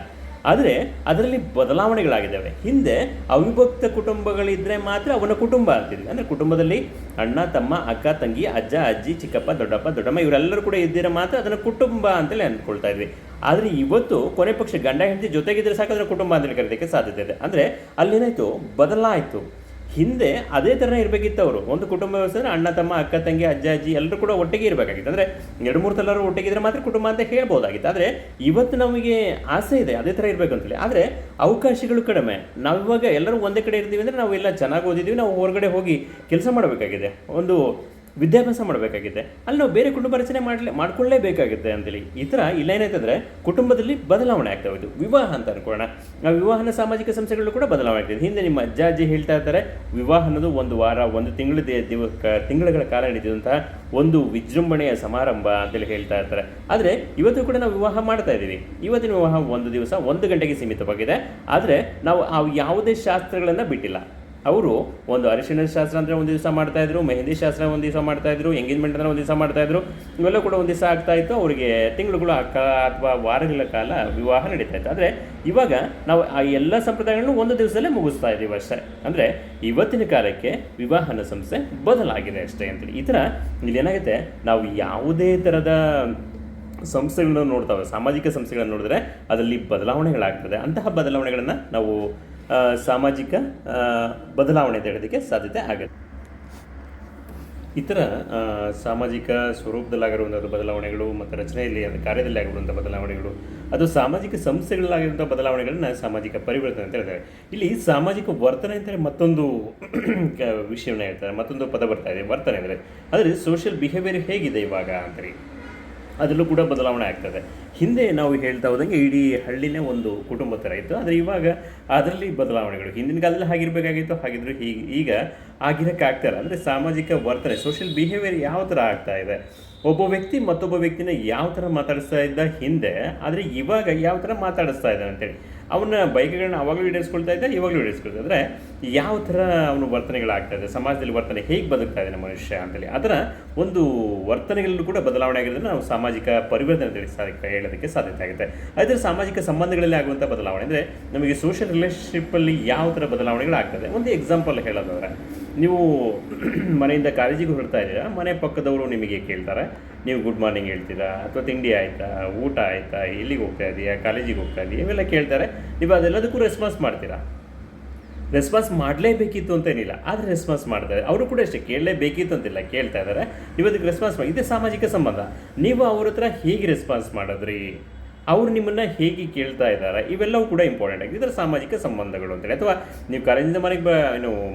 ಆದರೆ ಅದರಲ್ಲಿ ಬದಲಾವಣೆಗಳಾಗಿದ್ದಾವೆ. ಹಿಂದೆ ಅವಿಭಕ್ತ ಕುಟುಂಬಗಳಿದ್ದರೆ ಮಾತ್ರ ಅವನ ಕುಟುಂಬ ಅಂತಿದ್ವಿ. ಅಂದರೆ ಕುಟುಂಬದಲ್ಲಿ ಅಣ್ಣ, ತಮ್ಮ, ಅಕ್ಕ, ತಂಗಿ, ಅಜ್ಜ, ಅಜ್ಜಿ, ಚಿಕ್ಕಪ್ಪ, ದೊಡ್ಡಪ್ಪ, ದೊಡ್ಡಮ್ಮ ಇವರೆಲ್ಲರೂ ಕೂಡ ಇದ್ದರೆ ಮಾತ್ರ ಅದನ್ನು ಕುಟುಂಬ ಅಂತೇಳಿ ಅಂದ್ಕೊಳ್ತಾ ಇದ್ವಿ. ಆದರೆ ಇವತ್ತು ಕೊನೆ ಪಕ್ಷ ಗಂಡ ಹೆಂಡತಿ ಜೊತೆಗಿದ್ರೆ ಸಾಕು ಅದನ್ನು ಕುಟುಂಬ ಅಂತೇಳಿ ಕರೀಲಿಕ್ಕೆ ಸಾಧ್ಯತೆ ಇದೆ. ಅಂದರೆ ಅಲ್ಲೇನಾಯಿತು, ಬದಲಾಯಿತು. ಹಿಂದೆ ಅದೇ ಥರನೇ ಇರಬೇಕಿತ್ತು. ಅವರು ಒಂದು ಕುಟುಂಬ ವ್ಯವಸ್ಥೆ ಅಂದರೆ ಅಣ್ಣ ತಮ್ಮ ಅಕ್ಕ ತಂಗಿ ಅಜ್ಜ ಅಜ್ಜಿ ಎಲ್ಲರೂ ಕೂಡ ಒಟ್ಟಿಗೆ ಇರಬೇಕಾಗಿತ್ತು. ಅಂದರೆ 2-3 ತಲೆಮಾರು ಒಟ್ಟಿಗಿದ್ರೆ ಮಾತ್ರ ಕುಟುಂಬ ಅಂತ ಹೇಳ್ಬೋದಾಗಿತ್ತು. ಆದರೆ ಇವತ್ತು ನಮಗೆ ಆಸೆ ಇದೆ ಅದೇ ಥರ ಇರಬೇಕು ಅಂತೇಳಿ, ಆದರೆ ಅವಕಾಶಗಳು ಕಡಿಮೆ. ನಾವಿವಾಗ ಎಲ್ಲರೂ ಒಂದೇ ಕಡೆ ಇರ್ತೀವಿ ಅಂದರೆ ನಾವು ಎಲ್ಲ ಚೆನ್ನಾಗಿ ಓದಿದ್ದೀವಿ, ನಾವು ಹೊರಗಡೆ ಹೋಗಿ ಕೆಲಸ ಮಾಡಬೇಕಾಗಿದೆ, ಒಂದು ವಿದ್ಯಾಭ್ಯಾಸ ಮಾಡಬೇಕಾಗಿದೆ, ಅಲ್ಲಿ ನಾವು ಬೇರೆ ಕುಟುಂಬ ರಚನೆ ಮಾಡ್ಕೊಳ್ಳೇಬೇಕಾಗುತ್ತೆ ಅಂತೇಳಿ. ಈ ಥರ ಇಲ್ಲೇನಾಯ್ತಂದರೆ ಕುಟುಂಬದಲ್ಲಿ ಬದಲಾವಣೆ ಆಗ್ತಾ ಹೋಯ್ತು. ವಿವಾಹ ಅಂತ ಅನ್ಕೊಳ್ಳೋಣ, ಆ ವಿವಾಹನ ಸಾಮಾಜಿಕ ಸಂಸ್ಥೆಗಳು ಕೂಡ ಬದಲಾವಣೆ ಆಗ್ತಿದೆ. ಹಿಂದೆ ನಿಮ್ಮ ಅಜ್ಜ ಅಜ್ಜಿ ಹೇಳ್ತಾ ಇರ್ತಾರೆ, ವಿವಾಹ ಅನ್ನೋದು 1 ವಾರ 1 ತಿಂಗಳ ಕಾಲ ನಡೆಯುವಂತಹ ಒಂದು ವಿಜೃಂಭಣೆಯ ಸಮಾರಂಭ ಅಂತೇಳಿ ಹೇಳ್ತಾ ಇರ್ತಾರೆ. ಆದರೆ ಇವತ್ತು ಕೂಡ ನಾವು ವಿವಾಹ ಮಾಡ್ತಾ ಇದ್ದೀವಿ. ಇವತ್ತಿನ ವಿವಾಹ 1 ದಿವಸ 1 ಗಂಟೆಗೆ ಸೀಮಿತವಾಗಿದೆ. ಆದರೆ ನಾವು ಯಾವುದೇ ಶಾಸ್ತ್ರಗಳನ್ನು ಬಿಟ್ಟಿಲ್ಲ. ಅವರು ಒಂದು ಅರಿಶಿಣ ಶಾಸ್ತ್ರ ಅಂದರೆ 1 ದಿವಸ ಮಾಡ್ತಾಯಿದ್ರು, ಮೆಹಂದಿ ಶಾಸ್ತ್ರ 1 ದಿವಸ ಮಾಡ್ತಾಯಿದ್ರು, ಎಂಗೇಜ್ಮೆಂಟ್ ಅಂದರೆ 1 ದಿವಸ ಮಾಡ್ತಾಯಿದ್ರು. ಇವೆಲ್ಲ ಕೂಡ 1 ದಿವಸ ಆಗ್ತಾಯಿತ್ತು. ಅವರಿಗೆ ತಿಂಗಳುಗಳು ಅಥವಾ ವಾರಗಳ ಕಾಲ ವಿವಾಹ ನಡೀತಾ ಇತ್ತು. ಆದರೆ ಇವಾಗ ನಾವು ಆ ಎಲ್ಲ ಸಂಪ್ರದಾಯಗಳನ್ನು 1 ದಿವಸದಲ್ಲೇ ಮುಗಿಸ್ತಾ ಇದ್ದೀವಿ ಅಷ್ಟೇ. ಅಂದರೆ ಇವತ್ತಿನ ಕಾಲಕ್ಕೆ ವಿವಾಹನ ಸಂಸ್ಥೆ ಬದಲಾಗಿದೆ ಅಷ್ಟೇ ಅಂತೇಳಿ. ಈ ಥರ ಇಲ್ಲೇನಾಗುತ್ತೆ, ನಾವು ಯಾವುದೇ ಥರದ ಸಂಸ್ಥೆಗಳನ್ನು ನೋಡ್ತಾವೆ, ಸಾಮಾಜಿಕ ಸಂಸ್ಥೆಗಳನ್ನು ನೋಡಿದ್ರೆ ಅದರಲ್ಲಿ ಬದಲಾವಣೆಗಳಾಗ್ತದೆ. ಅಂತಹ ಬದಲಾವಣೆಗಳನ್ನು ನಾವು ಸಾಮಾಜಿಕ ಬದಲಾವಣೆ ಅಂತ ಹೇಳೋದಕ್ಕೆ ಸಾಧ್ಯತೆ ಆಗುತ್ತೆ. ಈ ಥರ ಸಾಮಾಜಿಕ ಸ್ವರೂಪದಲ್ಲಾಗಿರುವಂಥ ಬದಲಾವಣೆಗಳು ಮತ್ತು ರಚನೆಯಲ್ಲಿ ಕಾರ್ಯದಲ್ಲಿ ಆಗಿರುವಂಥ ಬದಲಾವಣೆಗಳು, ಅದು ಸಾಮಾಜಿಕ ಸಂಸ್ಥೆಗಳಾಗಿರುವಂಥ ಬದಲಾವಣೆಗಳನ್ನ ಸಾಮಾಜಿಕ ಪರಿವರ್ತನೆ ಅಂತ ಹೇಳ್ತಾರೆ. ಇಲ್ಲಿ ಸಾಮಾಜಿಕ ವರ್ತನೆ ಅಂತೇಳಿ ಮತ್ತೊಂದು ವಿಷಯವನ್ನ ಹೇಳ್ತಾರೆ, ಮತ್ತೊಂದು ಪದ ಬರ್ತಾ ಇದೆ ವರ್ತನೆ ಅಂದರೆ. ಆದರೆ ಸೋಷಿಯಲ್ ಬಿಹೇವಿಯರ್ ಹೇಗಿದೆ ಇವಾಗ ಅಂತೇಳಿ ಅದರಲ್ಲೂ ಕೂಡ ಬದಲಾವಣೆ ಆಗ್ತದೆ. ಹಿಂದೆ ನಾವು ಹೇಳ್ತಾ ಹೋದಂಗೆ ಇಡೀ ಹಳ್ಳಿನೇ ಒಂದು ಕುಟುಂಬ ಥರ ಇತ್ತು. ಆದರೆ ಇವಾಗ ಅದರಲ್ಲಿ ಬದಲಾವಣೆಗಳು, ಹಿಂದಿನ ಕಾಲದಲ್ಲಿ ಹಾಗಿರಬೇಕಾಗಿತ್ತು, ಹಾಗಿದ್ರು ಈಗ ಆಗಿರೋಕ್ಕಾಗ್ತಾಯಿಲ್ಲ. ಅಂದರೆ ಸಾಮಾಜಿಕ ವರ್ತನೆ, ಸೋಷಿಯಲ್ ಬಿಹೇವಿಯರ್ ಯಾವ ಥರ ಆಗ್ತಾ ಇದೆ, ಒಬ್ಬ ವ್ಯಕ್ತಿ ಮತ್ತೊಬ್ಬ ವ್ಯಕ್ತಿನ ಯಾವ ಥರ ಮಾತಾಡಿಸ್ತಾ ಇದ್ದ ಹಿಂದೆ, ಆದರೆ ಇವಾಗ ಯಾವ ಥರ ಮಾತಾಡಿಸ್ತಾ ಇದ್ದಾನೆ ಅಂತೇಳಿ. ಅವನ ಬೈಕ್ಗಳನ್ನ ಅವಾಗಲೂ ಈಡೇರಿಸ್ಕೊಳ್ತಾ ಇದ್ದ, ಇವಾಗಲೂ ಈಡೇರಿಸ್ಕೊಳ್ತಾ ಅಂದರೆ ಯಾವ ಥರ ಅವನ ವರ್ತನೆಗಳಾಗ್ತಾ ಇದೆ, ಸಮಾಜದಲ್ಲಿ ವರ್ತನೆ ಹೇಗೆ ಬದುಕ್ತಾ ಇದ್ದಾನೆ ಮನುಷ್ಯ ಅಂತೇಳಿ, ಅದರ ಒಂದು ವರ್ತನೆಗಳಲ್ಲೂ ಕೂಡ ಬದಲಾವಣೆ ಆಗಿರೋದನ್ನು ನಾವು ಸಾಮಾಜಿಕ ಪರಿವರ್ತನೆ ಅಂತೇಳಿ ಹೇಳೋದಕ್ಕೆ ಸಾಧ್ಯತೆ ಆಗುತ್ತೆ. ಅದೇ ಸಾಮಾಜಿಕ ಸಂಬಂಧಗಳಲ್ಲಿ ಆಗುವಂಥ ಬದಲಾವಣೆ ಅಂದರೆ ನಮಗೆ ಸೋಷಿಯಲ್ ರಿಲೇಷನ್ಶಿಪ್ಪಲ್ಲಿ ಯಾವ ಥರ ಬದಲಾವಣೆಗಳಾಗ್ತದೆ. ಒಂದು ಎಕ್ಸಾಂಪಲ್ ಹೇಳೋದಾದ್ರೆ, ನೀವು ಮನೆಯಿಂದ ಕಾಲೇಜಿಗೆ ಹೊರಡ್ತಾ ಇದ್ದೀರಾ, ಮನೆ ಪಕ್ಕದವರು ನಿಮಗೆ ಕೇಳ್ತಾರೆ, ನೀವು ಗುಡ್ ಮಾರ್ನಿಂಗ್ ಹೇಳ್ತೀರಾ, ಅಥವಾ ತಿಂಡಿ ಆಯಿತಾ, ಊಟ ಆಯಿತಾ, ಎಲ್ಲಿಗೆ ಹೋಗ್ತಾ ಇದೆಯಾ, ಕಾಲೇಜಿಗೆ ಹೋಗ್ತಾ ಇದೆಯಾ, ಇವೆಲ್ಲ ಕೇಳ್ತಾರೆ. ನೀವು ಅದೆಲ್ಲದಕ್ಕೂ ರೆಸ್ಪಾನ್ಸ್ ಮಾಡ್ತೀರಾ. ರೆಸ್ಪಾನ್ಸ್ ಮಾಡಲೇಬೇಕಿತ್ತು ಅಂತೇನಿಲ್ಲ, ಆದರೆ ರೆಸ್ಪಾನ್ಸ್ ಮಾಡ್ತಾರೆ. ಅವರು ಕೂಡ ಅಷ್ಟೇ, ಕೇಳಲೇಬೇಕಿತ್ತು ಅಂತಿಲ್ಲ, ಕೇಳ್ತಾ ಇದ್ದಾರೆ, ನೀವು ಅದಕ್ಕೆ ರೆಸ್ಪಾನ್ಸ್ ಮಾಡಿ. ಇದೇ ಸಾಮಾಜಿಕ ಸಂಬಂಧ. ನೀವು ಅವ್ರ ಹತ್ರ ಹೇಗೆ ರೆಸ್ಪಾನ್ಸ್ ಮಾಡಿದ್ರಿ, ಅವರು ನಿಮ್ಮನ್ನು ಹೇಗೆ ಕೇಳ್ತಾ ಇದ್ದಾರೆ, ಇವೆಲ್ಲವೂ ಕೂಡ ಇಂಪಾರ್ಟೆಂಟ್ ಆಗಿದೆ. ಇದರ ಸಾಮಾಜಿಕ ಸಂಬಂಧಗಳು ಅಂತೇಳಿ. ಅಥವಾ ನೀವು ಕಾಲೇಜಿಂದ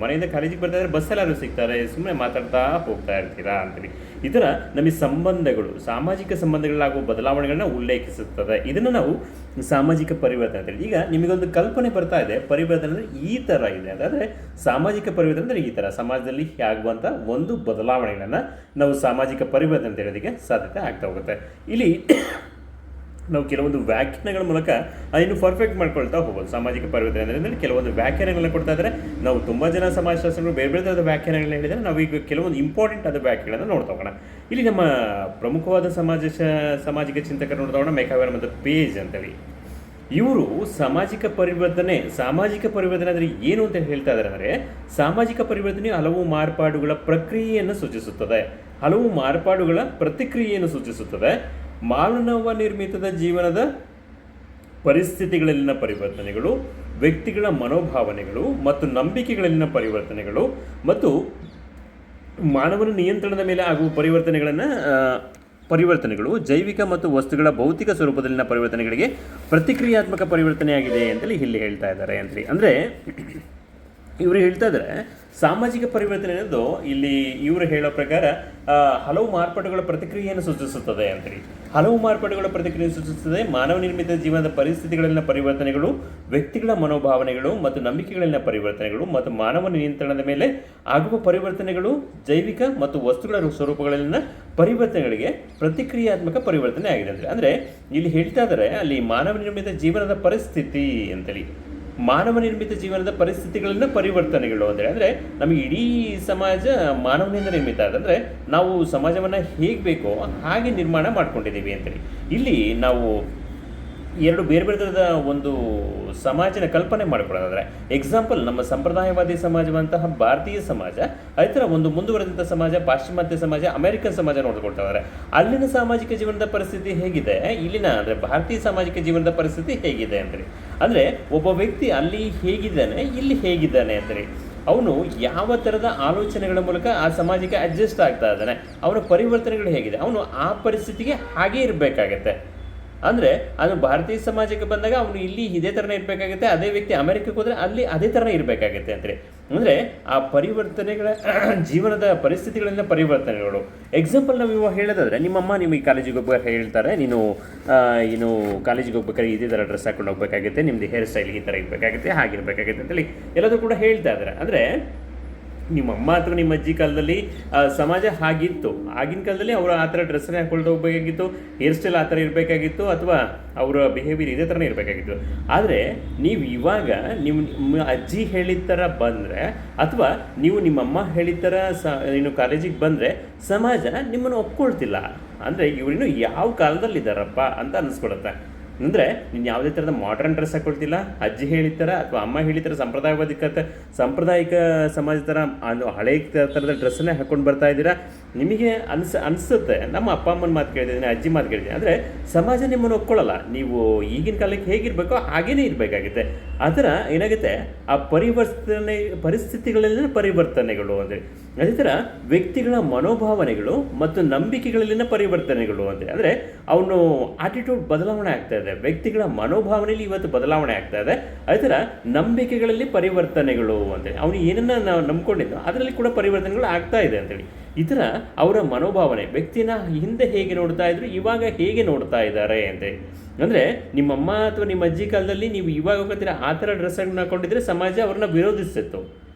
ಮನೆಯಿಂದ ಕಾಲೇಜಿಗೆ ಬರ್ತಾ ಇದ್ದರೆ ಬಸ್ಸೆಲ್ಲರೂ ಸಿಗ್ತಾರೆ, ಸುಮ್ಮನೆ ಮಾತಾಡ್ತಾ ಹೋಗ್ತಾ ಇರ್ತೀರಾ ಅಂತೇಳಿ. ಈ ಥರ ನಮಗೆ ಸಂಬಂಧಗಳು, ಸಾಮಾಜಿಕ ಸಂಬಂಧಗಳಾಗುವ ಬದಲಾವಣೆಗಳನ್ನ ಉಲ್ಲೇಖಿಸುತ್ತದೆ. ಇದನ್ನು ನಾವು ಸಾಮಾಜಿಕ ಪರಿವರ್ತನೆ ಅಂತೇಳಿ. ಈಗ ನಿಮಗೊಂದು ಕಲ್ಪನೆ ಬರ್ತಾ ಇದೆ, ಪರಿವರ್ತನೆ ಅಂದರೆ ಈ ಥರ ಇದೆ ಅಂದರೆ ಸಾಮಾಜಿಕ ಪರಿವರ್ತನೆ ಅಂದರೆ ಈ ಥರ ಸಮಾಜದಲ್ಲಿ ಆಗುವಂಥ ಒಂದು ಬದಲಾವಣೆಗಳನ್ನು ನಾವು ಸಾಮಾಜಿಕ ಪರಿವರ್ತನೆ ಅಂತ ಹೇಳೋದಕ್ಕೆ ಸಾಧ್ಯತೆ ಆಗ್ತಾ ಹೋಗುತ್ತೆ. ಇಲ್ಲಿ ನಾವು ಕೆಲವೊಂದು ವ್ಯಾಖ್ಯಾನಗಳ ಮೂಲಕ ಅದನ್ನು ಪರ್ಫೆಕ್ಟ್ ಮಾಡ್ಕೊಳ್ತಾ ಹೋಗ್ಬೋದು. ಸಾಮಾಜಿಕ ಪರಿವರ್ತನೆ ಅಂದರೆ ಕೆಲವೊಂದು ವ್ಯಾಖ್ಯಾನಗಳನ್ನ ಕೊಡ್ತಾ ಇದ್ದಾರೆ. ನಾವು ತುಂಬ ಜನ ಸಮಾಜಶಾಸ್ತ್ರಗಳು ಬೇರೆ ಬೇರೆ ಥರದ ವ್ಯಾಖ್ಯಾನಗಳನ್ನ ಹೇಳಿದರೆ ನಾವೀಗ ಕೆಲವೊಂದು ಇಂಪಾರ್ಟೆಂಟ್ ಆದ ವ್ಯಾಖ್ಯಾನಗಳನ್ನು ನೋಡ್ತಾ ಹೋಗೋಣ. ಇಲ್ಲಿ ನಮ್ಮ ಪ್ರಮುಖವಾದ ಸಾಮಾಜಿಕ ಚಿಂತಕರು ನೋಡ್ತಾ ಹೋಗೋಣ, ಮೆಕಾವೆರ್ ಮತ್ತು ಪೇಜ್ ಅಂತೇಳಿ. ಇವರು ಸಾಮಾಜಿಕ ಪರಿವರ್ತನೆ ಅಂದರೆ ಏನು ಅಂತ ಹೇಳ್ತಾ ಇದ್ದಾರೆ ಅಂದರೆ, ಸಾಮಾಜಿಕ ಪರಿವರ್ತನೆಯು ಹಲವು ಮಾರ್ಪಾಡುಗಳ ಪ್ರಕ್ರಿಯೆಯನ್ನು ಸೂಚಿಸುತ್ತದೆ, ಹಲವು ಮಾರ್ಪಾಡುಗಳ ಪ್ರತಿಕ್ರಿಯೆಯನ್ನು ಸೂಚಿಸುತ್ತದೆ. ಮಾನವ ನಿರ್ಮಿತದ ಜೀವನದ ಪರಿಸ್ಥಿತಿಗಳಲ್ಲಿನ ಪರಿವರ್ತನೆಗಳು, ವ್ಯಕ್ತಿಗಳ ಮನೋಭಾವನೆಗಳು ಮತ್ತು ನಂಬಿಕೆಗಳಲ್ಲಿನ ಪರಿವರ್ತನೆಗಳು ಮತ್ತು ಮಾನವನ ನಿಯಂತ್ರಣದ ಮೇಲೆ ಆಗುವ ಪರಿವರ್ತನೆಗಳು ಜೈವಿಕ ಮತ್ತು ವಸ್ತುಗಳ ಭೌತಿಕ ಸ್ವರೂಪದಲ್ಲಿನ ಪರಿವರ್ತನೆಗಳಿಗೆ ಪ್ರತಿಕ್ರಿಯಾತ್ಮಕ ಪರಿವರ್ತನೆಯಾಗಿದೆ ಅಂತೇಳಿ ಇಲ್ಲಿ ಹೇಳ್ತಾ ಇದ್ದಾರೆ ಅಂತೇಳಿ. ಅಂದರೆ ಇವರು ಹೇಳ್ತಾ ಇದ್ದಾರೆ ಸಾಮಾಜಿಕ ಪರಿವರ್ತನೆ ಅನ್ನೋದು ಇಲ್ಲಿ ಇವರು ಹೇಳೋ ಪ್ರಕಾರ ಹಲವು ಮಾರ್ಪಾಡುಗಳ ಪ್ರತಿಕ್ರಿಯೆಯನ್ನು ಸೂಚಿಸುತ್ತದೆ ಅಂತೇಳಿ. ಹಲವು ಮಾರ್ಪಾಡುಗಳ ಪ್ರತಿಕ್ರಿಯೆಯನ್ನು ಸೂಚಿಸುತ್ತದೆ. ಮಾನವ ನಿರ್ಮಿತ ಜೀವನದ ಪರಿಸ್ಥಿತಿಗಳಲ್ಲಿನ ಪರಿವರ್ತನೆಗಳು, ವ್ಯಕ್ತಿಗಳ ಮನೋಭಾವನೆಗಳು ಮತ್ತು ನಂಬಿಕೆಗಳಲ್ಲಿನ ಪರಿವರ್ತನೆಗಳು ಮತ್ತು ಮಾನವ ನಿಯಂತ್ರಣದ ಮೇಲೆ ಆಗುವ ಪರಿವರ್ತನೆಗಳು ಜೈವಿಕ ಮತ್ತು ವಸ್ತುಗಳ ಸ್ವರೂಪಗಳಲ್ಲಿನ ಪರಿವರ್ತನೆಗಳಿಗೆ ಪ್ರತಿಕ್ರಿಯಾತ್ಮಕ ಪರಿವರ್ತನೆ ಆಗಿದೆ ಅಂದರೆ ಇಲ್ಲಿ ಹೇಳ್ತಾ ಇದ್ದಾರೆ ಅಲ್ಲಿ ಮಾನವ ನಿರ್ಮಿತ ಜೀವನದ ಪರಿಸ್ಥಿತಿ ಅಂತೇಳಿ. ಮಾನವ ನಿರ್ಮಿತ ಜೀವನದ ಪರಿಸ್ಥಿತಿಗಳನ್ನ ಪರಿವರ್ತನೆಗಳು ಅಂತೇಳಿ ಅಂದರೆ ನಮಗೆ ಇಡೀ ಸಮಾಜ ಮಾನವನಿಂದ ನಿರ್ಮಿತ ಆದ, ಅಂದರೆ ನಾವು ಸಮಾಜವನ್ನು ಹೇಗೆ ಬೇಕೋ ಹಾಗೆ ನಿರ್ಮಾಣ ಮಾಡ್ಕೊಂಡಿದ್ದೀವಿ ಅಂತೇಳಿ. ಇಲ್ಲಿ ನಾವು ಎರಡು ಬೇರೆ ಬೇರೆ ಥರದ ಒಂದು ಸಮಾಜನ ಕಲ್ಪನೆ ಮಾಡ್ಕೊಳ್ಳೋದಾದರೆ, ಎಕ್ಸಾಂಪಲ್ ನಮ್ಮ ಸಂಪ್ರದಾಯವಾದಿ ಸಮಾಜವಂತಹ ಭಾರತೀಯ ಸಮಾಜ, ಅದೇ ಥರ ಒಂದು ಮುಂದುವರೆದಂಥ ಸಮಾಜ ಪಾಶ್ಚಿಮಾತ್ಯ ಸಮಾಜ, ಅಮೆರಿಕನ್ ಸಮಾಜ ನೋಡ್ಕೊಳ್ತಾ ಇದ್ದಾರೆ. ಅಲ್ಲಿನ ಸಾಮಾಜಿಕ ಜೀವನದ ಪರಿಸ್ಥಿತಿ ಹೇಗಿದೆ, ಇಲ್ಲಿನ ಅಂದರೆ ಭಾರತೀಯ ಸಾಮಾಜಿಕ ಜೀವನದ ಪರಿಸ್ಥಿತಿ ಹೇಗಿದೆ ಅಂತೇಳಿ. ಅಂದರೆ ಒಬ್ಬ ವ್ಯಕ್ತಿ ಅಲ್ಲಿ ಹೇಗಿದ್ದಾನೆ, ಇಲ್ಲಿ ಹೇಗಿದ್ದಾನೆ ಅಂತೇಳಿ. ಅವನು ಯಾವ ಥರದ ಆಲೋಚನೆಗಳ ಮೂಲಕ ಆ ಸಮಾಜಕ್ಕೆ ಅಡ್ಜಸ್ಟ್ ಆಗ್ತಾ ಇದ್ದಾನೆ, ಅವನ ಪರಿವರ್ತನೆಗಳು ಹೇಗಿದೆ, ಅವನು ಆ ಪರಿಸ್ಥಿತಿಗೆ ಹಾಗೇ ಇರಬೇಕಾಗತ್ತೆ. ಅಂದರೆ ಅದು ಭಾರತೀಯ ಸಮಾಜಕ್ಕೆ ಬಂದಾಗ ಅವನು ಇಲ್ಲಿ ಇದೇ ಥರನೇ ಇರಬೇಕಾಗುತ್ತೆ, ಅದೇ ವ್ಯಕ್ತಿ ಅಮೆರಿಕಕ್ಕೆ ಹೋದರೆ ಅಲ್ಲಿ ಅದೇ ಥರನೇ ಇರಬೇಕಾಗತ್ತೆ ಅಂತೇಳಿ. ಅಂದರೆ ಆ ಪರಿವರ್ತನೆಗಳ ಜೀವನದ ಪರಿಸ್ಥಿತಿಗಳಿಂದ ಪರಿವರ್ತನೆಗಳು. ಎಕ್ಸಾಂಪಲ್ ನಾವು ಇವಾಗ ಹೇಳೋದಾದರೆ, ನಿಮ್ಮಮ್ಮ ನಿಮಗೆ ಕಾಲೇಜಿಗೆ ಹೋಗ್ಬೇಕಾದ್ರೆ ಹೇಳ್ತಾರೆ, ನೀನು ಕಾಲೇಜಿಗೆ ಹೋಗ್ಬೇಕಾದ್ರೆ ಇದೇ ಥರ ಡ್ರೆಸ್ ಹಾಕೊಂಡು ಹೋಗ್ಬೇಕಾಗುತ್ತೆ, ನಿಮ್ಮದು ಹೇರ್ ಸ್ಟೈಲ್ ಈ ಥರ ಇರಬೇಕಾಗುತ್ತೆ, ಹಾಗಿರಬೇಕಾಗುತ್ತೆ ಅಂತೇಳಿ ಎಲ್ಲದೂ ಕೂಡ ಹೇಳ್ತಾ ಇದ್ದಾರೆ. ಅಂದರೆ ನಿಮ್ಮಮ್ಮ ಅಥವಾ ನಿಮ್ಮ ಅಜ್ಜಿ ಕಾಲದಲ್ಲಿ ಸಮಾಜ ಹಾಗಿತ್ತು, ಆಗಿನ ಕಾಲದಲ್ಲಿ ಅವರು ಆ ಥರ ಡ್ರೆಸ್ಸನ್ನೇ ಹಾಕ್ಕೊಂಡು ಹೋಗಬೇಕಾಗಿತ್ತು, ಹೇರ್ ಸ್ಟೈಲ್ ಆ ಥರ ಇರಬೇಕಾಗಿತ್ತು, ಅಥವಾ ಅವರ ಬಿಹೇವಿಯರ್ ಇದೇ ಥರನೇ ಇರಬೇಕಾಗಿತ್ತು. ಆದರೆ ನೀವು ಇವಾಗ ನಿಮ್ಮ ಅಜ್ಜಿ ಹೇಳಿದ ಥರ ಬಂದರೆ, ಅಥವಾ ನೀವು ನಿಮ್ಮಮ್ಮ ಹೇಳಿದ ಥರ ನೀನು ಕಾಲೇಜಿಗೆ ಬಂದರೆ ಸಮಾಜ ನಿಮ್ಮನ್ನು ಒಪ್ಕೊಳ್ತಿಲ್ಲ. ಅಂದರೆ ಇವರಿನ್ನು ಯಾವ ಕಾಲದಲ್ಲಿದ್ದಾರಪ್ಪ ಅಂತ ಅನ್ನಿಸ್ಕೊಳುತ್ತೆ. ಅಂದರೆ ನೀನು ಯಾವುದೇ ಥರದ ಮಾಡ್ರನ್ ಡ್ರೆಸ್ ಹಾಕ್ಕೊಳ್ತಿಲ್ಲ, ಅಜ್ಜಿ ಹೇಳಿದ ಥರ ಅಥವಾ ಅಮ್ಮ ಹೇಳಿದ ಥರ ಸಾಂಪ್ರದಾಯಿಕ ಸಮಾಜ ಥರ ಹಳೆ ಥರದ ಡ್ರೆಸ್ಸನ್ನೇ ಹಾಕ್ಕೊಂಡು ಬರ್ತಾ ಇದ್ದೀರಾ. ನಿಮಗೆ ಅನಿಸುತ್ತೆ, ನಮ್ಮ ಅಪ್ಪ ಅಮ್ಮನ ಮಾತು ಕೇಳಿದ್ದೀನಿ, ಅಜ್ಜಿ ಮಾತು ಕೇಳಿದ್ದೀನಿ, ಅಂದರೆ ಸಮಾಜ ನಿಮ್ಮನ್ನು ಒಪ್ಕೊಳ್ಳಲ್ಲ. ನೀವು ಈಗಿನ ಕಾಲಕ್ಕೆ ಹೇಗಿರಬೇಕೋ ಹಾಗೇ ಇರಬೇಕಾಗುತ್ತೆ. ಆ ಥರ ಏನಾಗುತ್ತೆ, ಆ ಪರಿಸ್ಥಿತಿಗಳಲ್ಲಿನ ಪರಿವರ್ತನೆಗಳು ಅಂದರೆ, ಅದೇ ಥರ ವ್ಯಕ್ತಿಗಳ ಮನೋಭಾವನೆಗಳು ಮತ್ತು ನಂಬಿಕೆಗಳಲ್ಲಿನ ಪರಿವರ್ತನೆಗಳು ಅಂದರೆ ಅವನು ಆಟಿಟ್ಯೂಡ್ ಬದಲಾವಣೆ ಆಗ್ತಾ ಇದೆ, ವ್ಯಕ್ತಿಗಳ ಮನೋಭಾವನೆಯಲ್ಲಿ ಇವತ್ತು ಬದಲಾವಣೆ ಆಗ್ತಾ ಇದೆ. ಅದೇ ಥರ ನಂಬಿಕೆಗಳಲ್ಲಿ ಪರಿವರ್ತನೆಗಳು ಅಂತೇಳಿ, ಅವನು ಏನನ್ನ ನಾವು ನಂಬ್ಕೊಂಡಿದ್ದೋ ಅದರಲ್ಲಿ ಕೂಡ ಪರಿವರ್ತನೆಗಳು ಆಗ್ತಾ ಇದೆ ಅಂತೇಳಿ. ಈ ಥರ ಅವರ ಮನೋಭಾವನೆ, ವ್ಯಕ್ತಿನ ಹಿಂದೆ ಹೇಗೆ ನೋಡ್ತಾ ಇದ್ರು ಇವಾಗ ಹೇಗೆ ನೋಡ್ತಾ ಇದ್ದಾರೆ ಅಂತೇಳಿ. ಅಂದರೆ ನಿಮ್ಮಮ್ಮ ಅಥವಾ ನಿಮ್ಮ ಅಜ್ಜಿ ಕಾಲದಲ್ಲಿ ನೀವು ಇವಾಗ ಹೋಗ್ತೀರ ಆ ಥರ ಡ್ರೆಸ್ಸನ್ನು ಹಾಕೊಂಡಿದ್ರೆ ಸಮಾಜ ಅವ್ರನ್ನ ವಿರೋಧಿಸ್ತಿತ್ತು.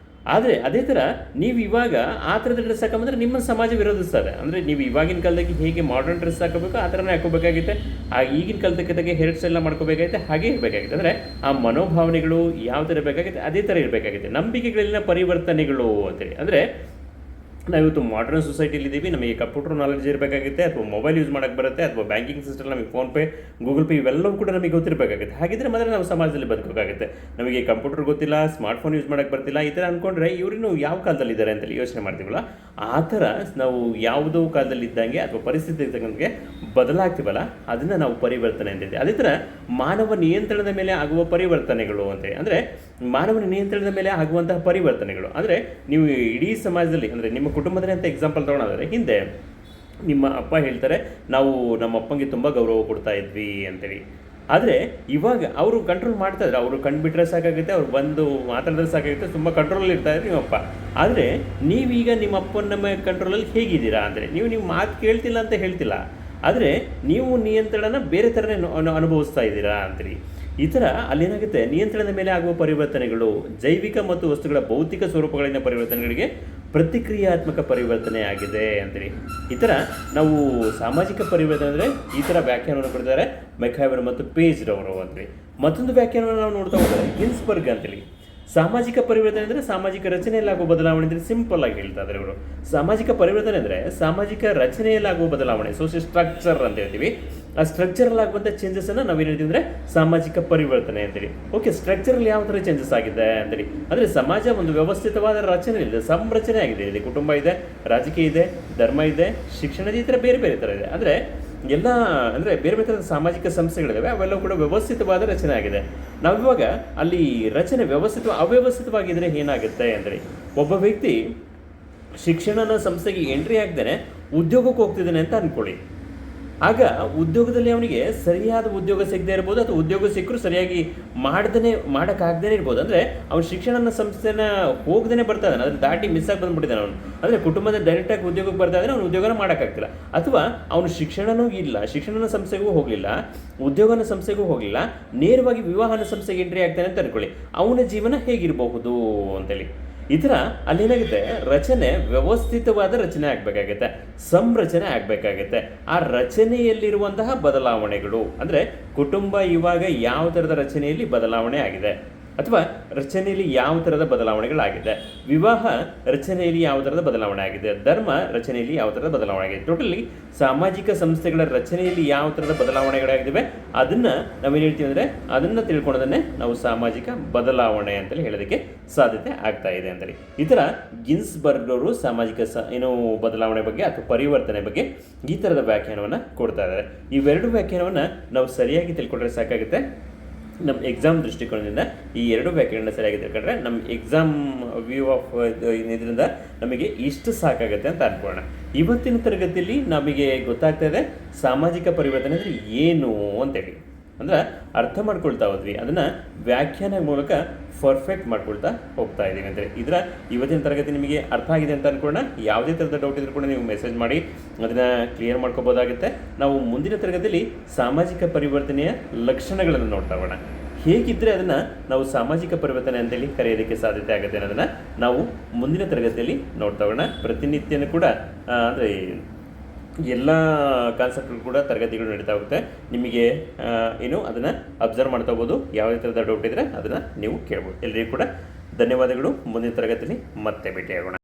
ಆದರೆ ಅದೇ ಥರ ನೀವು ಇವಾಗ ಆ ಥರದ ಡ್ರೆಸ್ ಹಾಕೊಂಬಂದ್ರೆ ನಿಮ್ಮ ಸಮಾಜ ವಿರೋಧಿಸ್ತಾರೆ. ಅಂದರೆ ನೀವು ಇವಾಗಿನ ಕಾಲದಾಗೆ ಹೇಗೆ ಮಾಡರ್ನ್ ಡ್ರೆಸ್ ಹಾಕೋಬೇಕು ಆ ಥರನೇ ಹಾಕೋಬೇಕಾಗುತ್ತೆ, ಆ ಈಗಿನ ಕಾಲದಕ್ಕೆ ಹೇರ್ ಸ್ಟೈಲ್ನ ಮಾಡ್ಕೋಬೇಕಾಗುತ್ತೆ, ಹಾಗೆ ಇರಬೇಕಾಗುತ್ತೆ. ಅಂದರೆ ಆ ಮನೋಭಾವನೆಗಳು ಯಾವ ಥರ ಇರಬೇಕಾಗುತ್ತೆ ಅದೇ ಥರ ಇರಬೇಕಾಗುತ್ತೆ. ನಂಬಿಕೆಗಳಲ್ಲಿನ ಪರಿವರ್ತನೆಗಳು ಅಂತೇಳಿ. ಅಂದರೆ ನಾವಿವತ್ತು ಮಾಡ್ರನ್ ಸೊಸೈಟಿಲಿದ್ದೀವಿ, ನಮಗೆ ಕಂಪ್ಯೂಟರ್ ನಾಲೆಜ್ ಇರಬೇಕಾಗುತ್ತೆ, ಅಥವಾ ಮೊಬೈಲ್ ಯೂಸ್ ಮಾಡೋಕ್ಕೆ ಬರುತ್ತೆ, ಅಥವಾ ಬ್ಯಾಂಕಿಂಗ್ ಸಿಸ್ಟಮ್, ನಮಗೆ ಫೋನ್ಪೇ, ಗೂಗಲ್ ಪೇ ಇವೆಲ್ಲವೂ ಕೂಡ ನಮಗೆ ಗೊತ್ತಿರಬೇಕಾಗುತ್ತೆ. ಹಾಗಿದ್ರೆ ಮಾತ್ರ ನಾವು ಸಮಾಜದಲ್ಲಿ ಬದುಕಬೇಕಾಗುತ್ತೆ. ನಮಗೆ ಕಂಪ್ಯೂಟರ್ ಗೊತ್ತಿಲ್ಲ, ಸ್ಮಾರ್ಟ್ಫೋನ್ ಯೂಸ್ ಮಾಡೋಕ್ಕೆ ಬರ್ತಿಲ್ಲ, ಈ ಥರ ಅಂದ್ಕೊಂಡ್ರೆ ಇವ್ರಿನ್ನೂ ಯಾವ ಕಾಲದಲ್ಲಿದ್ದಾರೆ ಅಂತೇಳಿ ಯೋಚನೆ ಮಾಡ್ತೀವಲ್ಲ, ಆ ಥರ ನಾವು ಯಾವುದೋ ಕಾಲದಲ್ಲಿದ್ದಂಗೆ ಅಥವಾ ಪರಿಸ್ಥಿತಿ ಇದ್ದಂಗೆ ಬದಲಾಗ್ತೀವಲ್ಲ, ಅದನ್ನು ನಾವು ಪರಿವರ್ತನೆ ಅಂತಿದ್ದೆ. ಅದೇ ಥರ ಮಾನವ ನಿಯಂತ್ರಣದ ಮೇಲೆ ಆಗುವ ಪರಿವರ್ತನೆಗಳು ಅಂತೇಳಿ. ಅಂದರೆ ಮಾನವನ ನಿಯಂತ್ರಣದ ಮೇಲೆ ಆಗುವಂತಹ ಪರಿವರ್ತನೆಗಳು ಅಂದರೆ ನೀವು ಇಡೀ ಸಮಾಜದಲ್ಲಿ, ಅಂದರೆ ನಿಮ್ಮ ಕುಟುಂಬದಲ್ಲಿ ಅಂತ ಎಕ್ಸಾಂಪಲ್ ತೊಗೊಳೋದಾದರೆ, ಹಿಂದೆ ನಿಮ್ಮ ಅಪ್ಪ ಹೇಳ್ತಾರೆ ನಾವು ನಮ್ಮ ಅಪ್ಪಂಗೆ ತುಂಬ ಗೌರವ ಕೊಡ್ತಾ ಇದ್ವಿ ಅಂತೇಳಿ. ಆದರೆ ಇವಾಗ ಅವರು ಕಂಟ್ರೋಲ್ ಮಾಡ್ತಾ ಇದ್ದಾರೆ, ಅವರು ಕಂಡುಬಿಟ್ರೆ ಸಾಕಾಗುತ್ತೆ, ಅವ್ರು ಬಂದು ಮಾತಾಡಿದ್ರೆ ಸಾಕಾಗುತ್ತೆ, ತುಂಬ ಕಂಟ್ರೋಲಲ್ಲಿ ಇರ್ತಾ ಇದ್ದಾರೆ ನಿಮ್ಮಪ್ಪ. ಆದರೆ ನೀವೀಗ ನಿಮ್ಮ ಅಪ್ಪನ ಕಂಟ್ರೋಲಲ್ಲಿ ಹೇಗಿದ್ದೀರಾ ಅಂದರೆ, ನೀವು ಮಾತು ಕೇಳ್ತಿಲ್ಲ ಅಂತ ಹೇಳ್ತಿಲ್ಲ, ಆದರೆ ನೀವು ನಿಯಂತ್ರಣನ ಬೇರೆ ಥರನೇ ಅನುಭವಿಸ್ತಾ ಇದ್ದೀರಾ ಅಂತೇಳಿ. ಈ ಥರ ಅಲ್ಲೇನಾಗುತ್ತೆ, ನಿಯಂತ್ರಣದ ಮೇಲೆ ಆಗುವ ಪರಿವರ್ತನೆಗಳು ಜೈವಿಕ ಮತ್ತು ವಸ್ತುಗಳ ಭೌತಿಕ ಸ್ವರೂಪಗಳಿಂದ ಪರಿವರ್ತನೆಗಳಿಗೆ ಪ್ರತಿಕ್ರಿಯಾತ್ಮಕ ಪರಿವರ್ತನೆ ಆಗಿದೆ ಅಂತೇಳಿ. ಈ ಥರ ನಾವು ಸಾಮಾಜಿಕ ಪರಿವರ್ತನೆ ಅಂದರೆ ಈ ಥರ ವ್ಯಾಖ್ಯಾನವನ್ನು ಕೊಡ್ತಾರೆ ಮೆಕ್ಹಾವೆರ್ ಮತ್ತು ಪೇಜ್ರವರು ಅಂತೇಳಿ. ಮತ್ತೊಂದು ವ್ಯಾಖ್ಯಾನವನ್ನು ನಾವು ನೋಡ್ತಾ ಹೋದರೆ ಗಿನ್ಸ್ಬರ್ಗ್ ಅಂತೇಳಿ. ಸಾಮಾಜಿಕ ಪರಿವರ್ತನೆ ಅಂದರೆ ಸಾಮಾಜಿಕ ರಚನೆಯಲ್ಲಾಗುವ ಬದಲಾವಣೆ ಅಂದರೆ ಸಿಂಪಲ್ ಆಗಿ ಹೇಳ್ತಾ ಇದ್ದಾರೆ ಇವರು. ಸಾಮಾಜಿಕ ಪರಿವರ್ತನೆ ಅಂದರೆ ಸಾಮಾಜಿಕ ರಚನೆಯಲ್ಲಾಗುವ ಬದಲಾವಣೆ, ಸೋಷಿಯಲ್ ಸ್ಟ್ರಕ್ಚರ್ ಅಂತ ಹೇಳ್ತೀವಿ. ಆ ಸ್ಟ್ರಕ್ಚರಲ್ಲಿ ಆಗುವಂಥ ಚೇಂಜಸನ್ನು ನಾವೇನು ಹೇಳ್ತೀವಿ ಅಂದರೆ ಸಾಮಾಜಿಕ ಪರಿವರ್ತನೆ ಅಂತೇಳಿ. ಓಕೆ, ಸ್ಟ್ರಕ್ಚರಲ್ಲಿ ಯಾವ ಥರ ಚೇಂಜಸ್ ಆಗಿದೆ ಅಂತೇಳಿ ಅಂದರೆ ಸಮಾಜ ಒಂದು ವ್ಯವಸ್ಥಿತವಾದ ರಚನೆ ಇದೆ, ಸಂರಚನೆ ಆಗಿದೆ. ಇಲ್ಲಿ ಕುಟುಂಬ ಇದೆ, ರಾಜಕೀಯ ಇದೆ, ಧರ್ಮ ಇದೆ, ಶಿಕ್ಷಣ ಇದೆ, ಈ ಥರ ಬೇರೆ ಬೇರೆ ಥರ ಇದೆ. ಅಂದರೆ ಎಲ್ಲ ಅಂದರೆ ಬೇರೆ ಬೇರೆ ಥರದ ಸಾಮಾಜಿಕ ಸಂಸ್ಥೆಗಳಿದ್ದಾವೆ, ಅವೆಲ್ಲವೂ ಕೂಡ ವ್ಯವಸ್ಥಿತವಾದ ರಚನೆ ಆಗಿದೆ. ನಾವಿವಾಗ ಅಲ್ಲಿ ರಚನೆ ಅವ್ಯವಸ್ಥಿತವಾಗಿದ್ದರೆ ಏನಾಗುತ್ತೆ ಅಂದರೆ, ಒಬ್ಬ ವ್ಯಕ್ತಿ ಶಿಕ್ಷಣದ ಸಂಸ್ಥೆಗೆ ಎಂಟ್ರಿ ಆಗ್ದೇನೆ ಉದ್ಯೋಗಕ್ಕೆ ಹೋಗ್ತಿದ್ದಾನೆ ಅಂತ ಅಂದ್ಕೊಳ್ಳಿ. ಆಗ ಉದ್ಯೋಗದಲ್ಲಿ ಅವನಿಗೆ ಸರಿಯಾದ ಉದ್ಯೋಗ ಸಿಗದೇ ಇರ್ಬೋದು, ಅಥವಾ ಉದ್ಯೋಗ ಸಿಕ್ಕರೂ ಸರಿಯಾಗಿ ಮಾಡೋಕ್ಕಾಗ್ದೇ ಇರ್ಬೋದು. ಅಂದರೆ ಅವ್ನು ಶಿಕ್ಷಣ ಸಂಸ್ಥೆನ ಹೋಗ್ದೇ ಬರ್ತಾ ಇದ್ದಾನೆ, ಅದನ್ನು ದಾಟಿ ಮಿಸ್ ಆಗಿ ಬಂದುಬಿಟ್ಟಿದ್ದಾನೆ ಅವನು. ಅಂದರೆ ಕುಟುಂಬದ ಡೈರೆಕ್ಟಾಗಿ ಉದ್ಯೋಗಕ್ಕೆ ಬರ್ತಾ ಇದ್ದಾನೆ, ಅವ್ನು ಉದ್ಯೋಗನ ಮಾಡೋಕ್ಕಾಗ್ತಿಲ್ಲ. ಅಥವಾ ಅವನು ಶಿಕ್ಷಣನೂ ಇಲ್ಲ, ಶಿಕ್ಷಣ ಸಂಸ್ಥೆಗೂ ಹೋಗಲಿಲ್ಲ, ಉದ್ಯೋಗನ ಸಂಸ್ಥೆಗೂ ಹೋಗಲಿಲ್ಲ, ನೇರವಾಗಿ ವಿವಾಹನ ಸಂಸ್ಥೆಗೆ ಎಂಟ್ರಿ ಆಗ್ತಾನೆ ಅಂತ ಅಂದ್ಕೊಳ್ಳಿ. ಅವನ ಜೀವನ ಹೇಗಿರಬಹುದು ಅಂತೇಳಿ. ಈ ಥರ ಅಲ್ಲೇನಾಗುತ್ತೆ, ರಚನೆ ವ್ಯವಸ್ಥಿತವಾದ ರಚನೆ ಆಗಬೇಕಾಗತ್ತೆ, ಸಂರಚನೆ ಆಗಬೇಕಾಗತ್ತೆ. ಆ ರಚನೆಯಲ್ಲಿರುವಂತಹ ಬದಲಾವಣೆಗಳು ಅಂದರೆ ಕುಟುಂಬ ಇವಾಗ ಯಾವ ಥರದ ರಚನೆಯಲ್ಲಿ ಬದಲಾವಣೆ ಆಗಿದೆ, ಅಥವಾ ರಚನೆಯಲ್ಲಿ ಯಾವ ಥರದ ಬದಲಾವಣೆಗಳಾಗಿದೆ, ವಿವಾಹ ರಚನೆಯಲ್ಲಿ ಯಾವ ಥರದ ಬದಲಾವಣೆ ಆಗಿದೆ, ಧರ್ಮ ರಚನೆಯಲ್ಲಿ ಯಾವ ಥರದ ಬದಲಾವಣೆ ಆಗಿದೆ, ಟೋಟಲಿ ಸಾಮಾಜಿಕ ಸಂಸ್ಥೆಗಳ ರಚನೆಯಲ್ಲಿ ಯಾವ ಥರದ ಬದಲಾವಣೆಗಳಾಗಿದ್ದಾವೆ ಅದನ್ನು ನಾವೇನು ಹೇಳ್ತೀವಿ ಅಂದರೆ ಅದನ್ನು ತಿಳ್ಕೊಳ್ಳೋದನ್ನೇ ನಾವು ಸಾಮಾಜಿಕ ಬದಲಾವಣೆ ಅಂತೇಳಿ ಹೇಳೋದಕ್ಕೆ ಸಾಧ್ಯತೆ ಆಗ್ತಾ ಇದೆ ಅಂತೇಳಿ. ಈ ಥರ ಗಿನ್ಸ್ಬರ್ಗ್ ಅವರು ಸಾಮಾಜಿಕ ಬದಲಾವಣೆ ಬಗ್ಗೆ ಅಥವಾ ಪರಿವರ್ತನೆ ಬಗ್ಗೆ ಈ ಥರದ ವ್ಯಾಖ್ಯಾನವನ್ನು ಕೊಡ್ತಾ ಇದ್ದಾರೆ. ಇವೆರಡು ವ್ಯಾಖ್ಯಾನವನ್ನು ನಾವು ಸರಿಯಾಗಿ ತಿಳ್ಕೊಂಡ್ರೆ ಸಾಕಾಗುತ್ತೆ. ನಮ್ಮ ಎಕ್ಸಾಮ್ ದೃಷ್ಟಿಕೋನದಿಂದ ಈ ಎರಡು ವ್ಯಾಕರಣ ಸರಿಯಾಗಿ ತಿಳ್ಕೊಂಡ್ರೆ ನಮ್ಮ ಎಕ್ಸಾಮ್ ವ್ಯೂ ಆಫ್ ಇದರಿಂದ ನಮಗೆ ಇಷ್ಟು ಸಾಕಾಗುತ್ತೆ ಅಂತ ಅನ್ಕೊಳ್ಳೋಣ. ಇವತ್ತಿನ ತರಗತಿಯಲ್ಲಿ ನಮಗೆ ಗೊತ್ತಾಗ್ತಾ ಇದೆ ಸಾಮಾಜಿಕ ಪರಿವರ್ತನೆ ಅಂದರೆ ಏನು ಅಂತೇಳಿ. ಅಂದ್ರೆ ಅರ್ಥ ಮಾಡ್ಕೊಳ್ತಾ ಹೋದ್ವಿ, ಅದನ್ನು ವ್ಯಾಖ್ಯಾನ ಮೂಲಕ ಪರ್ಫೆಕ್ಟ್ ಮಾಡ್ಕೊಳ್ತಾ ಹೋಗ್ತಾ ಇದ್ದೀವಿ ಅಂದರೆ. ಇದರ ಇವತ್ತಿನ ತರಗತಿ ನಿಮಗೆ ಅರ್ಥ ಆಗಿದೆ ಅಂತ ಅನ್ಕೊಳ್ಳೋಣ. ಯಾವುದೇ ಥರದ ಡೌಟ್ ಇದ್ರೂ ಕೂಡ ನೀವು ಮೆಸೇಜ್ ಮಾಡಿ ಅದನ್ನು ಕ್ಲಿಯರ್ ಮಾಡ್ಕೋಬೋದಾಗುತ್ತೆ. ನಾವು ಮುಂದಿನ ತರಗತಿಯಲ್ಲಿ ಸಾಮಾಜಿಕ ಪರಿವರ್ತನೆಯ ಲಕ್ಷಣಗಳನ್ನು ನೋಡ್ತಾ ಹೋಗೋಣ. ಹೇಗಿದ್ದರೆ ಅದನ್ನು ನಾವು ಸಾಮಾಜಿಕ ಪರಿವರ್ತನೆ ಅಂತೇಳಿ ಕರೆಯೋದಕ್ಕೆ ಸಾಧ್ಯತೆ ಆಗುತ್ತೆ ಅನ್ನೋದನ್ನು ನಾವು ಮುಂದಿನ ತರಗತಿಯಲ್ಲಿ ನೋಡ್ತಾ ಹೋಗೋಣ. ಪ್ರತಿನಿತ್ಯನೂ ಕೂಡ ಅಂದರೆ ಎಲ್ಲ ಕಾನ್ಸೆಪ್ಟ್ಗಳು ಕೂಡ ತರಗತಿಗಳು ನಡೀತಾ ಹೋಗುತ್ತೆ. ನಿಮಗೆ ಏನು ಅದನ್ನು ಅಬ್ಸರ್ವ್ ಮಾಡ್ತಾ ಹೋಗ್ಬೋದು. ಯಾವುದೇ ಥರದ ಡೌಟ್ ಇದ್ದರೆ ಅದನ್ನು ನೀವು ಕೇಳ್ಬೋದು. ಎಲ್ಲರಿಗೂ ಕೂಡ ಧನ್ಯವಾದಗಳು. ಮುಂದಿನ ತರಗತಿಯಲ್ಲಿ ಮತ್ತೆ ಭೇಟಿಯಾಗೋಣ.